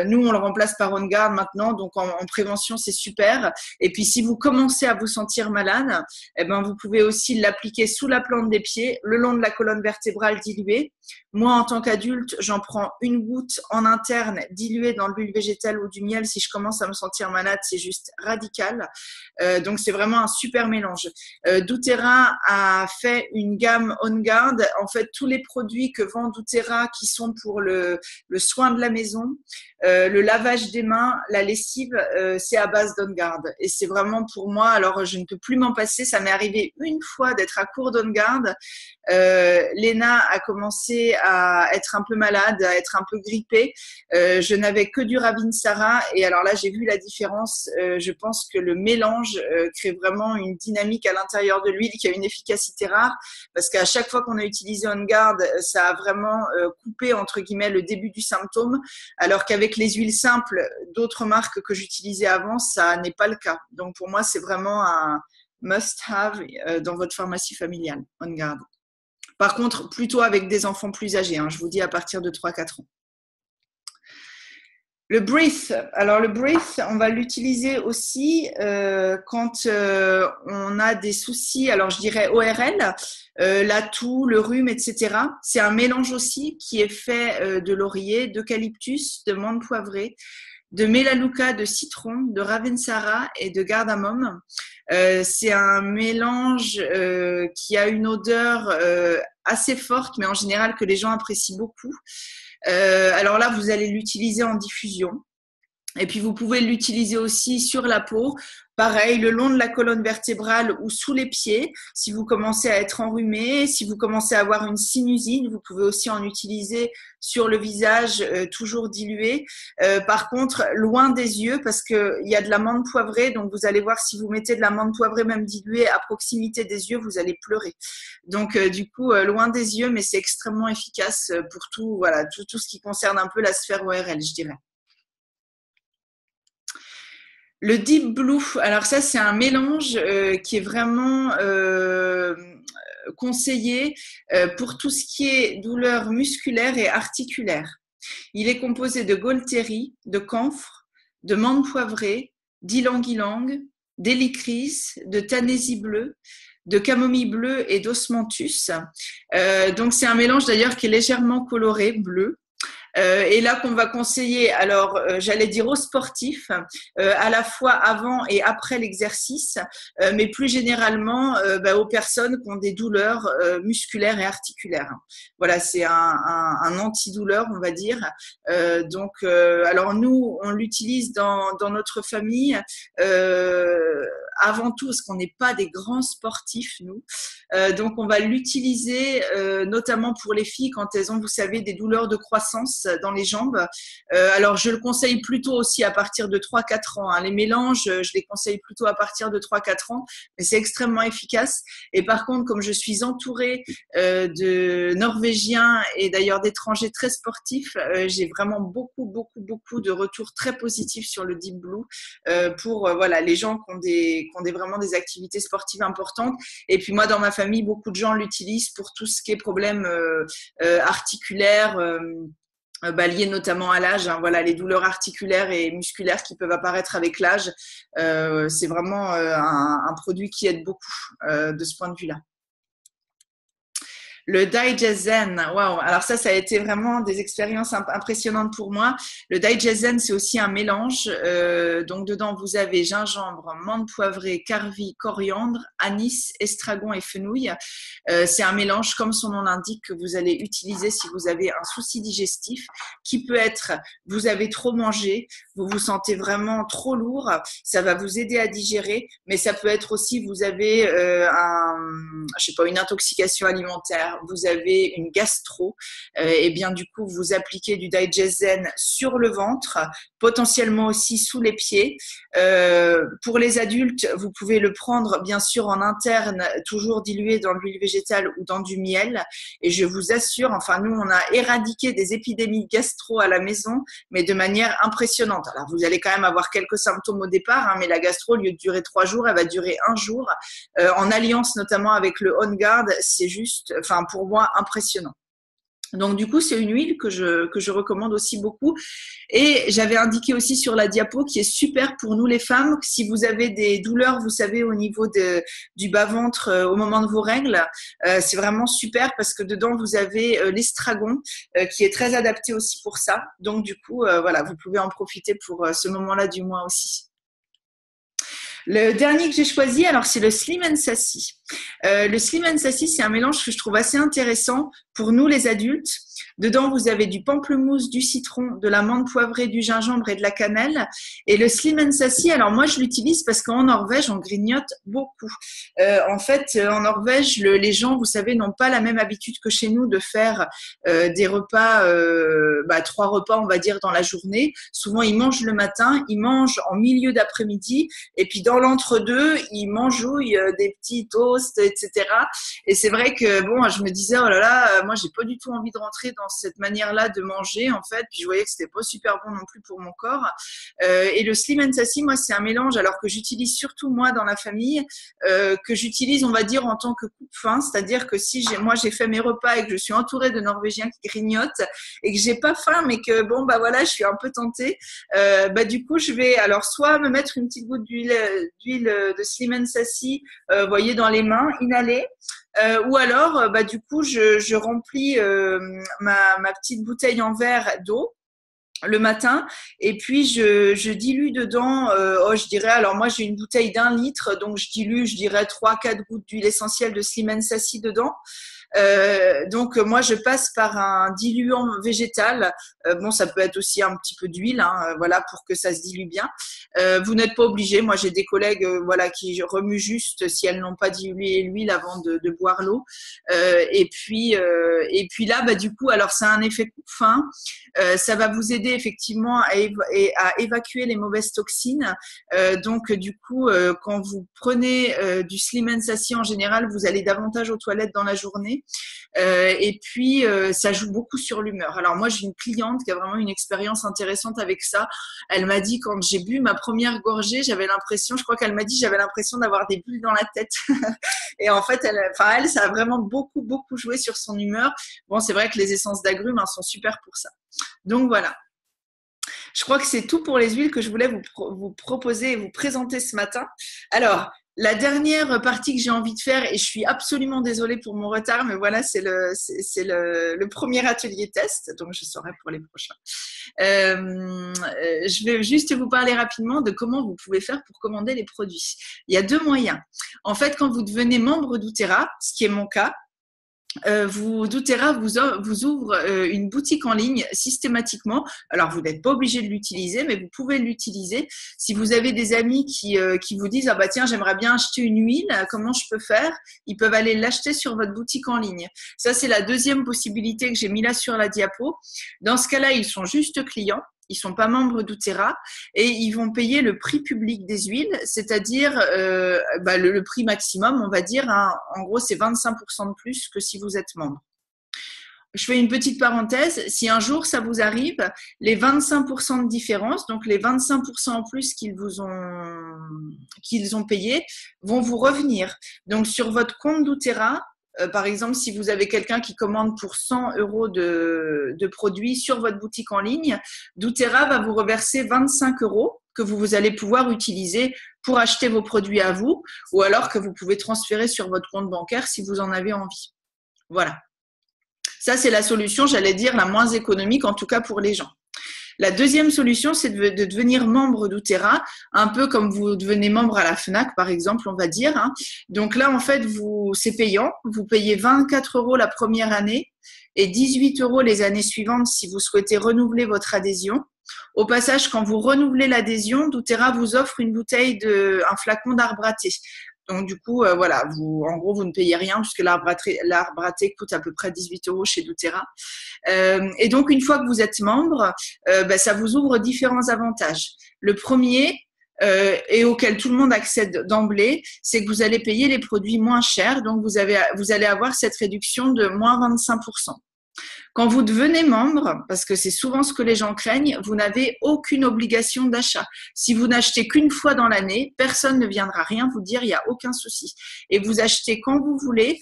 Nous, on le remplace par On Guard maintenant, donc en prévention, c'est super. Et puis, si vous commencez à vous sentir malade, eh ben, vous pouvez aussi l'appliquer sous la plante des pieds, le long de la colonne vertébrale diluée. Moi, en tant qu'adulte, j'en prends une goutte en interne diluée dans l'huile végétale ou du miel. Si je commence à me sentir malade, c'est juste radical. Donc, c'est vraiment un super mélange. doTERRA a fait une gamme On Guard. En fait, tous les produits que vend doTERRA qui sont pour le soin de la maison, le lavage des mains, la lessive, c'est à base d'On Guard. Et c'est vraiment pour moi, alors je ne peux plus m'en passer. Ça m'est arrivé une fois d'être à court d'On Guard. Léna a commencé à être un peu malade, à être un peu grippée. Je n'avais que du Ravinsara et alors là j'ai vu la différence. Je pense que le mélange crée vraiment une dynamique à l'intérieur de l'huile qui a une efficacité rare parce qu'à chaque fois qu'on a utilisé On Guard, ça a vraiment coupé entre guillemets le début du symptôme, alors qu'avec les huiles simples d'autres marques que j'utilisais avant, ça n'est pas le cas. Donc pour moi c'est vraiment un must-have dans votre pharmacie familiale, On Guard. Par contre, plutôt avec des enfants plus âgés, hein, je vous dis à partir de 3-4 ans. Le Breath, alors le Breath, on va l'utiliser aussi quand on a des soucis, alors je dirais ORL, la toux, le rhume, etc. C'est un mélange aussi qui est fait de laurier, d'eucalyptus, de menthe poivrée, de mélaleuca, de citron, de ravensara et de cardamome. C'est un mélange qui a une odeur assez forte, mais en général que les gens apprécient beaucoup. Alors là, vous allez l'utiliser en diffusion. Et puis, vous pouvez l'utiliser aussi sur la peau. Pareil, le long de la colonne vertébrale ou sous les pieds. Si vous commencez à être enrhumé, si vous commencez à avoir une sinusite, vous pouvez aussi en utiliser sur le visage, toujours dilué. Par contre, loin des yeux parce qu'il y a de la menthe poivrée. Donc, vous allez voir si vous mettez de la menthe poivrée même diluée à proximité des yeux, vous allez pleurer. Donc, du coup, loin des yeux, mais c'est extrêmement efficace pour tout, voilà, tout ce qui concerne un peu la sphère ORL, je dirais. Le Deep Blue, alors ça c'est un mélange qui est vraiment conseillé pour tout ce qui est douleur musculaire et articulaire. Il est composé de gaultérie, de camphre, de menthe poivrée, d'ylang-ylang, d'hélicris, de tanésie bleue, de camomille bleue et d'osmanthus. Donc c'est un mélange d'ailleurs qui est légèrement coloré, bleu. Et là qu'on va conseiller, alors j'allais dire aux sportifs, à la fois avant et après l'exercice, mais plus généralement aux personnes qui ont des douleurs musculaires et articulaires. Voilà, c'est un antidouleur, on va dire. Donc, alors nous, on l'utilise dans notre famille avant tout parce qu'on n'est pas des grands sportifs, nous. Donc, on va l'utiliser notamment pour les filles quand elles ont, vous savez, des douleurs de croissance. dans les jambes. Alors, je le conseille plutôt aussi à partir de 3-4 ans. Hein. Les mélanges, je les conseille plutôt à partir de 3-4 ans, mais c'est extrêmement efficace. Et par contre, comme je suis entourée de Norvégiens et d'ailleurs d'étrangers très sportifs, j'ai vraiment beaucoup de retours très positifs sur le Deep Blue pour voilà, les gens qui ont vraiment des activités sportives importantes. Et puis moi, dans ma famille, beaucoup de gens l'utilisent pour tout ce qui est problème articulaires, liés notamment à l'âge. Hein, voilà, les douleurs articulaires et musculaires qui peuvent apparaître avec l'âge. C'est vraiment un produit qui aide beaucoup de ce point de vue-là. Le Digest Zen, waouh! Alors ça a été vraiment des expériences impressionnantes pour moi. Le Digest Zen, c'est aussi un mélange. Donc dedans, vous avez gingembre, menthe poivrée, carvi, coriandre, anis, estragon et fenouil. C'est un mélange, comme son nom l'indique, que vous allez utiliser si vous avez un souci digestif, qui peut être, vous avez trop mangé, vous vous sentez vraiment trop lourd, ça va vous aider à digérer, mais ça peut être aussi, vous avez une intoxication alimentaire, vous avez une gastro, et bien du coup vous appliquez du Digest Zen sur le ventre, potentiellement aussi sous les pieds. Pour les adultes, vous pouvez le prendre bien sûr en interne, toujours dilué dans l'huile végétale ou dans du miel. Et je vous assure, enfin nous on a éradiqué des épidémies gastro à la maison, mais de manière impressionnante. Alors vous allez quand même avoir quelques symptômes au départ, hein, mais la gastro, au lieu de durer 3 jours, elle va durer 1 jour. En alliance notamment avec le On Guard, c'est juste, enfin pour moi, impressionnant. Donc du coup, c'est une huile que je recommande aussi beaucoup. Et j'avais indiqué aussi sur la diapo qui est super pour nous les femmes. Si vous avez des douleurs, vous savez, au niveau du bas-ventre au moment de vos règles, c'est vraiment super parce que dedans, vous avez l'estragon qui est très adapté aussi pour ça. Donc du coup, voilà, vous pouvez en profiter pour ce moment-là du mois aussi. Le dernier que j'ai choisi, alors c'est le Slim and Sassy. Le Slim and Sassy, c'est un mélange que je trouve assez intéressant pour nous les adultes. Dedans, vous avez du pamplemousse, du citron, de la menthe poivrée, du gingembre et de la cannelle. Et le Slim and Sassy, alors moi je l'utilise parce qu'en Norvège, on grignote beaucoup. En fait, en Norvège, les gens, vous savez, n'ont pas la même habitude que chez nous de faire des repas, 3 repas, on va dire, dans la journée. Souvent, ils mangent le matin, ils mangent en milieu d'après-midi, et puis dans l'entre-deux, ils mangouillent des petits toasts, etc. Et c'est vrai que, bon, je me disais, oh là là, moi, j'ai pas du tout envie de rentrer dans cette manière-là de manger, en fait. Puis je voyais que c'était pas super bon non plus pour mon corps. Et le Slim and Sassy, moi, c'est un mélange, alors que j'utilise surtout moi dans la famille, que j'utilise, on va dire, en tant que coupe-faim. C'est-à-dire que si moi, j'ai fait mes repas et que je suis entourée de Norvégiens qui grignotent et que j'ai pas faim, mais que, bon, bah voilà, je suis un peu tentée, du coup, je vais alors soit me mettre une petite goutte d'huile de Slim and Sassy, voyez, dans les mains, inhaler, ou alors, du coup, je remplis ma petite bouteille en verre d'eau le matin, et puis je dilue dedans, je dirais, alors moi j'ai une bouteille d'1 litre, donc je dilue, je dirais 3-4 gouttes d'huile essentielle de Slim and Sassy dedans. Donc moi je passe par un diluant végétal, ça peut être aussi un petit peu d'huile, hein, voilà, pour que ça se dilue bien. Vous n'êtes pas obligé, moi j'ai des collègues qui remuent juste si elles n'ont pas dilué l'huile avant de boire l'eau, et puis là du coup, alors c'est un effet coupe-faim, ça va vous aider effectivement à évacuer les mauvaises toxines, donc du coup quand vous prenez du Slim and Sassy en général, vous allez davantage aux toilettes dans la journée. Et puis ça joue beaucoup sur l'humeur. Alors moi j'ai une cliente qui a vraiment une expérience intéressante avec ça. Elle m'a dit, quand j'ai bu ma première gorgée, j'avais l'impression d'avoir des bulles dans la tête. Et en fait elle, ça a vraiment beaucoup joué sur son humeur. Bon, c'est vrai que les essences d'agrumes sont super pour ça. Donc voilà. Je crois que c'est tout pour les huiles que je voulais vous proposer et vous présenter ce matin. Alors, la dernière partie que j'ai envie de faire, et je suis absolument désolée pour mon retard, mais voilà, c'est le premier atelier test, donc je saurai pour les prochains. Je vais juste vous parler rapidement de comment vous pouvez faire pour commander les produits. Il y a 2 moyens. En fait, quand vous devenez membre d'Outera, ce qui est mon cas, doTERRA vous ouvre une boutique en ligne systématiquement. Alors, vous n'êtes pas obligé de l'utiliser, mais vous pouvez l'utiliser. Si vous avez des amis qui vous disent « Ah bah tiens, j'aimerais bien acheter une huile, comment je peux faire ?» Ils peuvent aller l'acheter sur votre boutique en ligne. Ça, c'est la deuxième possibilité que j'ai mis là sur la diapo. Dans ce cas-là, ils sont juste clients. Ils sont pas membres doTERRA et ils vont payer le prix public des huiles, c'est-à-dire le prix maximum, on va dire. Hein, en gros, c'est 25% de plus que si vous êtes membre. Je fais une petite parenthèse. Si un jour ça vous arrive, les 25% de différence, donc les 25% en plus qu'ils ont payé, vont vous revenir. Donc sur votre compte doTERRA, par exemple, si vous avez quelqu'un qui commande pour 100 € de produits sur votre boutique en ligne, doTERRA va vous reverser 25 € que vous allez pouvoir utiliser pour acheter vos produits à vous, ou alors que vous pouvez transférer sur votre compte bancaire si vous en avez envie. Voilà. Ça, c'est la solution, j'allais dire, la moins économique, en tout cas pour les gens. La deuxième solution, c'est de devenir membre doTERRA, un peu comme vous devenez membre à la FNAC, par exemple, on va dire. Hein. Donc là, en fait, c'est payant. Vous payez 24 € la première année et 18 € les années suivantes si vous souhaitez renouveler votre adhésion. Au passage, quand vous renouvelez l'adhésion, doTERRA vous offre une bouteille un flacon d'arbre à thé. Donc, du coup, voilà, en gros, vous ne payez rien puisque l'arbre à thé coûte à peu près 18 € chez doTERRA. Et donc, une fois que vous êtes membre, ça vous ouvre différents avantages. Le premier, et auquel tout le monde accède d'emblée, c'est que vous allez payer les produits moins chers. Donc, vous allez avoir cette réduction de moins 25%. Quand vous devenez membre, parce que c'est souvent ce que les gens craignent, vous n'avez aucune obligation d'achat. Si vous n'achetez qu'une fois dans l'année, personne ne viendra rien vous dire, il n'y a aucun souci. Et vous achetez quand vous voulez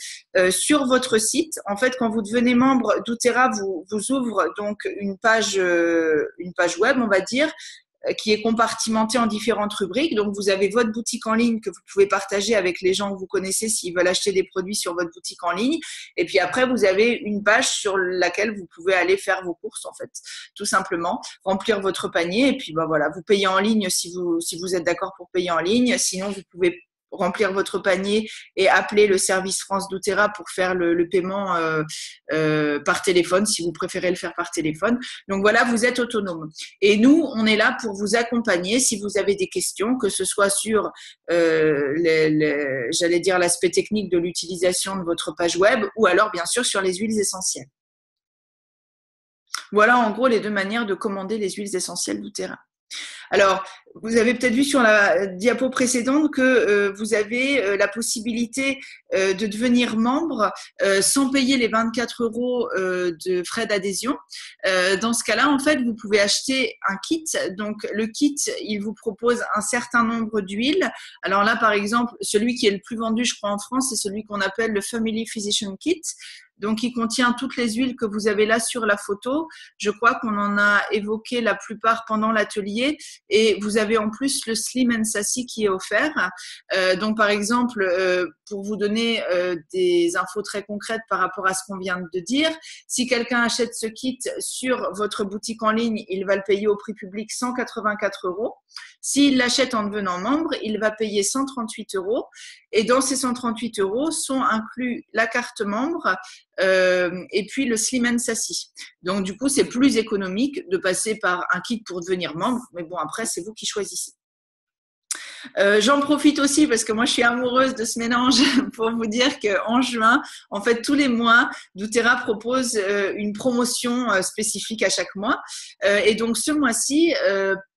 sur votre site. En fait, quand vous devenez membre, doTERRA vous ouvre donc une page web, on va dire, qui est compartimentée en différentes rubriques. Donc, vous avez votre boutique en ligne que vous pouvez partager avec les gens que vous connaissez s'ils veulent acheter des produits sur votre boutique en ligne. Et puis après, vous avez une page sur laquelle vous pouvez aller faire vos courses, en fait, tout simplement, remplir votre panier. Et puis, voilà, vous payez en ligne si vous êtes d'accord pour payer en ligne. Sinon, vous pouvez remplir votre panier et appeler le service France doTERRA pour faire le paiement par téléphone, si vous préférez le faire par téléphone. Donc voilà, vous êtes autonome. Et nous, on est là pour vous accompagner si vous avez des questions, que ce soit sur, j'allais dire, l'aspect technique de l'utilisation de votre page web ou alors, bien sûr, sur les huiles essentielles. Voilà, en gros, les deux manières de commander les huiles essentielles doTERRA. Alors, vous avez peut-être vu sur la diapo précédente que vous avez la possibilité de devenir membre sans payer les 24 € de frais d'adhésion. Dans ce cas-là, en fait, vous pouvez acheter un kit. Donc, le kit, il vous propose un certain nombre d'huiles. Alors là, par exemple, celui qui est le plus vendu, je crois, en France, c'est celui qu'on appelle le Family Physician Kit. Donc, il contient toutes les huiles que vous avez là sur la photo. Je crois qu'on en a évoqué la plupart pendant l'atelier. Et vous avez en plus le Slim and Sassy qui est offert. Donc, par exemple, pour vous donner des infos très concrètes par rapport à ce qu'on vient de dire, si quelqu'un achète ce kit sur votre boutique en ligne, il va le payer au prix public 184 €. S'il l'achète en devenant membre, il va payer 138 €. Et dans ces 138 € sont inclus la carte membre et puis le Slim and Sassy. Donc, du coup, c'est plus économique de passer par un kit pour devenir membre. Mais bon, après, c'est vous qui choisissez. J'en profite aussi parce que moi je suis amoureuse de ce mélange pour vous dire qu'en juin, en fait tous les mois, doTERRA propose une promotion spécifique à chaque mois. Et donc ce mois-ci,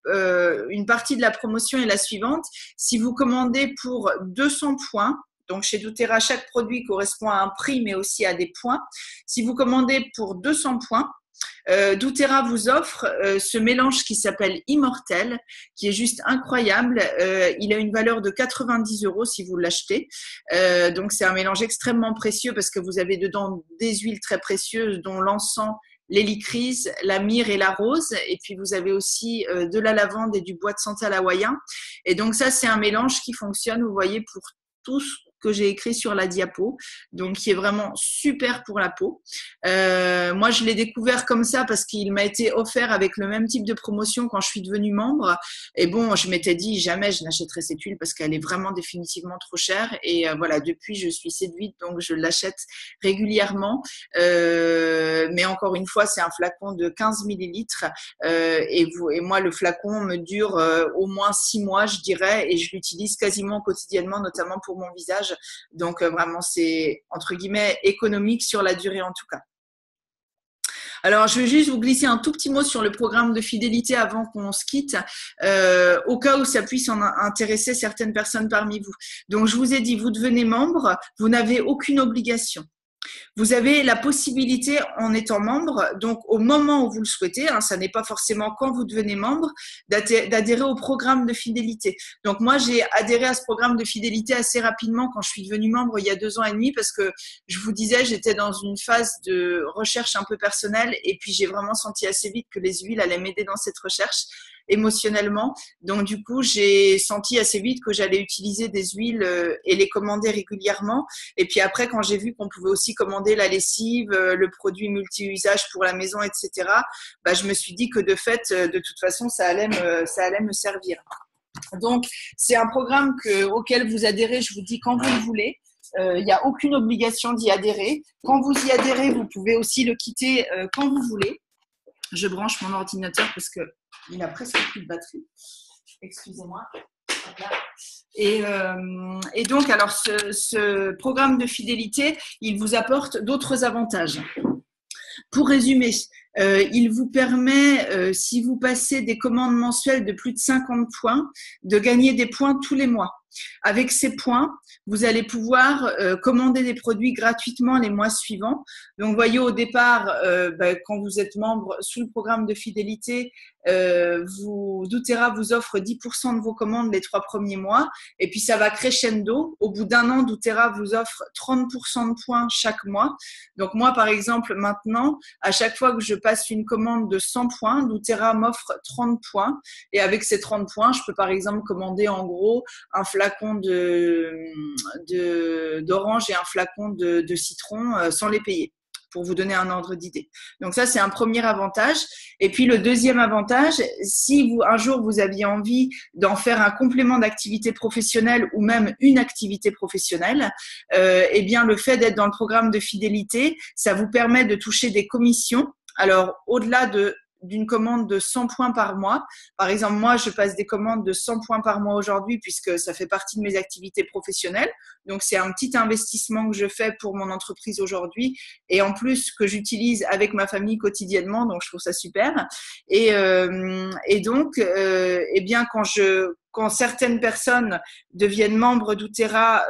une partie de la promotion est la suivante. Si vous commandez pour 200 points, donc chez doTERRA, chaque produit correspond à un prix mais aussi à des points. Si vous commandez pour 200 points, doTERRA vous offre ce mélange qui s'appelle Immortel, qui est juste incroyable. Il a une valeur de 90 € si vous l'achetez. Donc, c'est un mélange extrêmement précieux parce que vous avez dedans des huiles très précieuses, dont l'encens, l'hélicryse, la myrrhe et la rose. Et puis, vous avez aussi de la lavande et du bois de santal hawaïen. Et donc, ça, c'est un mélange qui fonctionne, vous voyez, pour tous, que j'ai écrit sur la diapo, donc qui est vraiment super pour la peau. Moi, je l'ai découvert comme ça parce qu'il m'a été offert avec le même type de promotion quand je suis devenue membre. Et bon, je m'étais dit jamais je n'achèterai cette huile parce qu'elle est vraiment définitivement trop chère. Et voilà, depuis, je suis séduite, donc je l'achète régulièrement. Mais encore une fois, c'est un flacon de 15 millilitres. Et moi, le flacon me dure au moins 6 mois, je dirais, et je l'utilise quasiment quotidiennement, notamment pour mon visage. Donc, vraiment, c'est entre guillemets économique sur la durée en tout cas. Alors, je vais juste vous glisser un tout petit mot sur le programme de fidélité avant qu'on se quitte, au cas où ça puisse en intéresser certaines personnes parmi vous. Donc, je vous ai dit, vous devenez membre, vous n'avez aucune obligation. Vous avez la possibilité, en étant membre, donc au moment où vous le souhaitez, ça n'est pas forcément quand vous devenez membre, d'adhérer au programme de fidélité. Donc moi, j'ai adhéré à ce programme de fidélité assez rapidement quand je suis devenue membre il y a 2 ans et demi parce que je vous disais, j'étais dans une phase de recherche un peu personnelle et puis j'ai vraiment senti assez vite que les huiles allaient m'aider dans cette recherche émotionnellement. Donc, du coup, j'ai senti assez vite que j'allais utiliser des huiles et les commander régulièrement. Et puis après, quand j'ai vu qu'on pouvait aussi commander la lessive, le produit multi-usage pour la maison, etc., je me suis dit que de fait, de toute façon, ça allait me servir. Donc, c'est un programme auquel vous adhérez, je vous dis, quand vous le voulez. Il n'y a aucune obligation d'y adhérer. Quand vous y adhérez, vous pouvez aussi le quitter quand vous voulez. Je branche mon ordinateur parce qu'il n'a presque plus de batterie. Excusez-moi. Et donc, alors, ce programme de fidélité, il vous apporte d'autres avantages. Pour résumer, il vous permet, si vous passez des commandes mensuelles de plus de 50 points, de gagner des points tous les mois. Avec ces points, vous allez pouvoir commander des produits gratuitement les mois suivants. Donc, voyez, au départ, quand vous êtes membre sous le programme de fidélité, doTERRA vous offre 10% de vos commandes les 3 premiers mois. Et puis, ça va crescendo. Au bout d'un an, doTERRA vous offre 30% de points chaque mois. Donc, moi, par exemple, maintenant, à chaque fois que je passe une commande de 100 points, doTERRA m'offre 30 points. Et avec ces 30 points, je peux, par exemple, commander en gros un flacon d'orange et un flacon de citron sans les payer, pour vous donner un ordre d'idée. Donc ça, c'est un premier avantage. Et puis le deuxième avantage, si un jour vous aviez envie d'en faire un complément d'activité professionnelle ou même une activité professionnelle, eh bien le fait d'être dans le programme de fidélité, ça vous permet de toucher des commissions. Alors au-delà d'une commande de 100 points par mois. Par exemple, moi, je passe des commandes de 100 points par mois aujourd'hui puisque ça fait partie de mes activités professionnelles. Donc, c'est un petit investissement que je fais pour mon entreprise aujourd'hui et en plus que j'utilise avec ma famille quotidiennement. Donc, je trouve ça super. Et donc, eh bien, quand certaines personnes deviennent membres doTERRA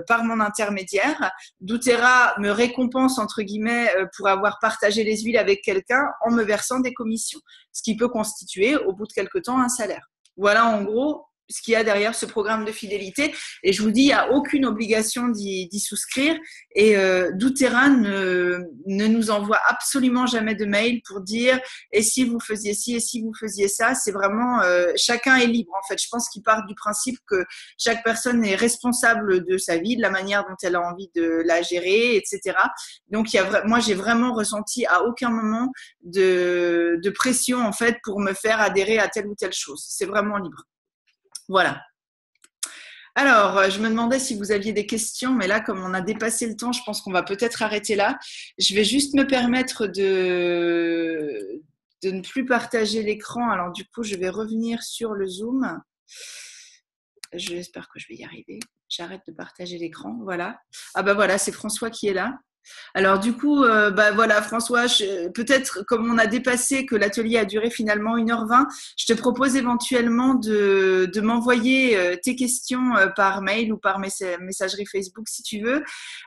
par mon intermédiaire, doTERRA me récompense, entre guillemets, pour avoir partagé les huiles avec quelqu'un en me versant des commissions, ce qui peut constituer, au bout de quelque temps, un salaire. Voilà, en gros, ce qu'il y a derrière ce programme de fidélité. Et je vous dis, il n'y a aucune obligation d'y souscrire. Et doTERRA ne nous envoie absolument jamais de mail pour dire « et si vous faisiez ci, et si vous faisiez ça ». C'est vraiment, chacun est libre en fait. Je pense qu'ils partent du principe que chaque personne est responsable de sa vie, de la manière dont elle a envie de la gérer, etc. Donc, moi, j'ai vraiment ressenti à aucun moment de pression en fait pour me faire adhérer à telle ou telle chose. C'est vraiment libre. Voilà. Alors, je me demandais si vous aviez des questions, mais là, comme on a dépassé le temps, je pense qu'on va peut-être arrêter là. Je vais juste me permettre de ne plus partager l'écran. Alors, du coup, je vais revenir sur le Zoom. J'espère que je vais y arriver. J'arrête de partager l'écran. Voilà. Ah bah voilà, c'est François qui est là. Alors du coup, voilà François, peut-être comme on a dépassé que l'atelier a duré finalement 1h20, je te propose éventuellement de m'envoyer tes questions par mail ou par messagerie Facebook si tu veux.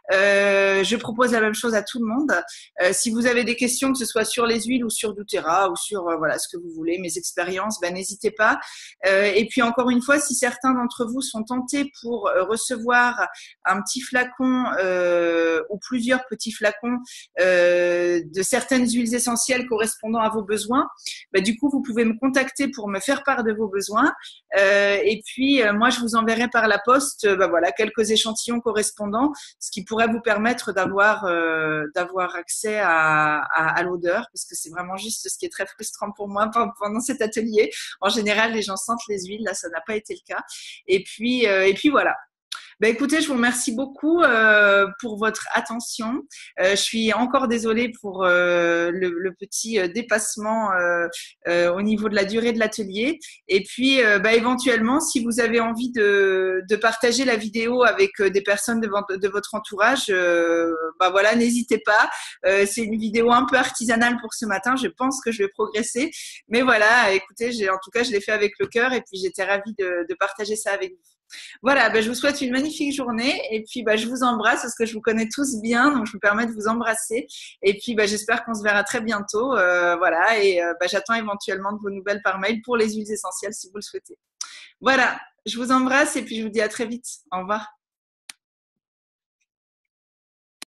Je propose la même chose à tout le monde. Si vous avez des questions, que ce soit sur les huiles ou sur doTERRA ou sur voilà ce que vous voulez, mes expériences, n'hésitez pas. Et puis encore une fois, si certains d'entre vous sont tentés pour recevoir un petit flacon ou plusieurs petit flacon de certaines huiles essentielles correspondant à vos besoins, du coup, vous pouvez me contacter pour me faire part de vos besoins. Et puis, moi, je vous enverrai par la poste voilà, quelques échantillons correspondants, ce qui pourrait vous permettre d'avoir accès à l'odeur, parce que c'est vraiment juste ce qui est très frustrant pour moi pendant cet atelier. En général, les gens sentent les huiles, là, ça n'a pas été le cas. Et puis voilà. Écoutez, je vous remercie beaucoup pour votre attention. Je suis encore désolée pour le petit dépassement au niveau de la durée de l'atelier. Et puis, éventuellement, si vous avez envie de partager la vidéo avec des personnes de votre entourage, voilà, n'hésitez pas. C'est une vidéo un peu artisanale pour ce matin. Je pense que je vais progresser. Mais voilà, écoutez, en tout cas, je l'ai fait avec le cœur et puis j'étais ravie de partager ça avec vous. Voilà, je vous souhaite une magnifique journée et puis je vous embrasse parce que je vous connais tous bien, donc je me permets de vous embrasser et puis j'espère qu'on se verra très bientôt. Voilà, et j'attends éventuellement de vos nouvelles par mail pour les huiles essentielles si vous le souhaitez. Voilà, je vous embrasse et puis je vous dis à très vite. Au revoir.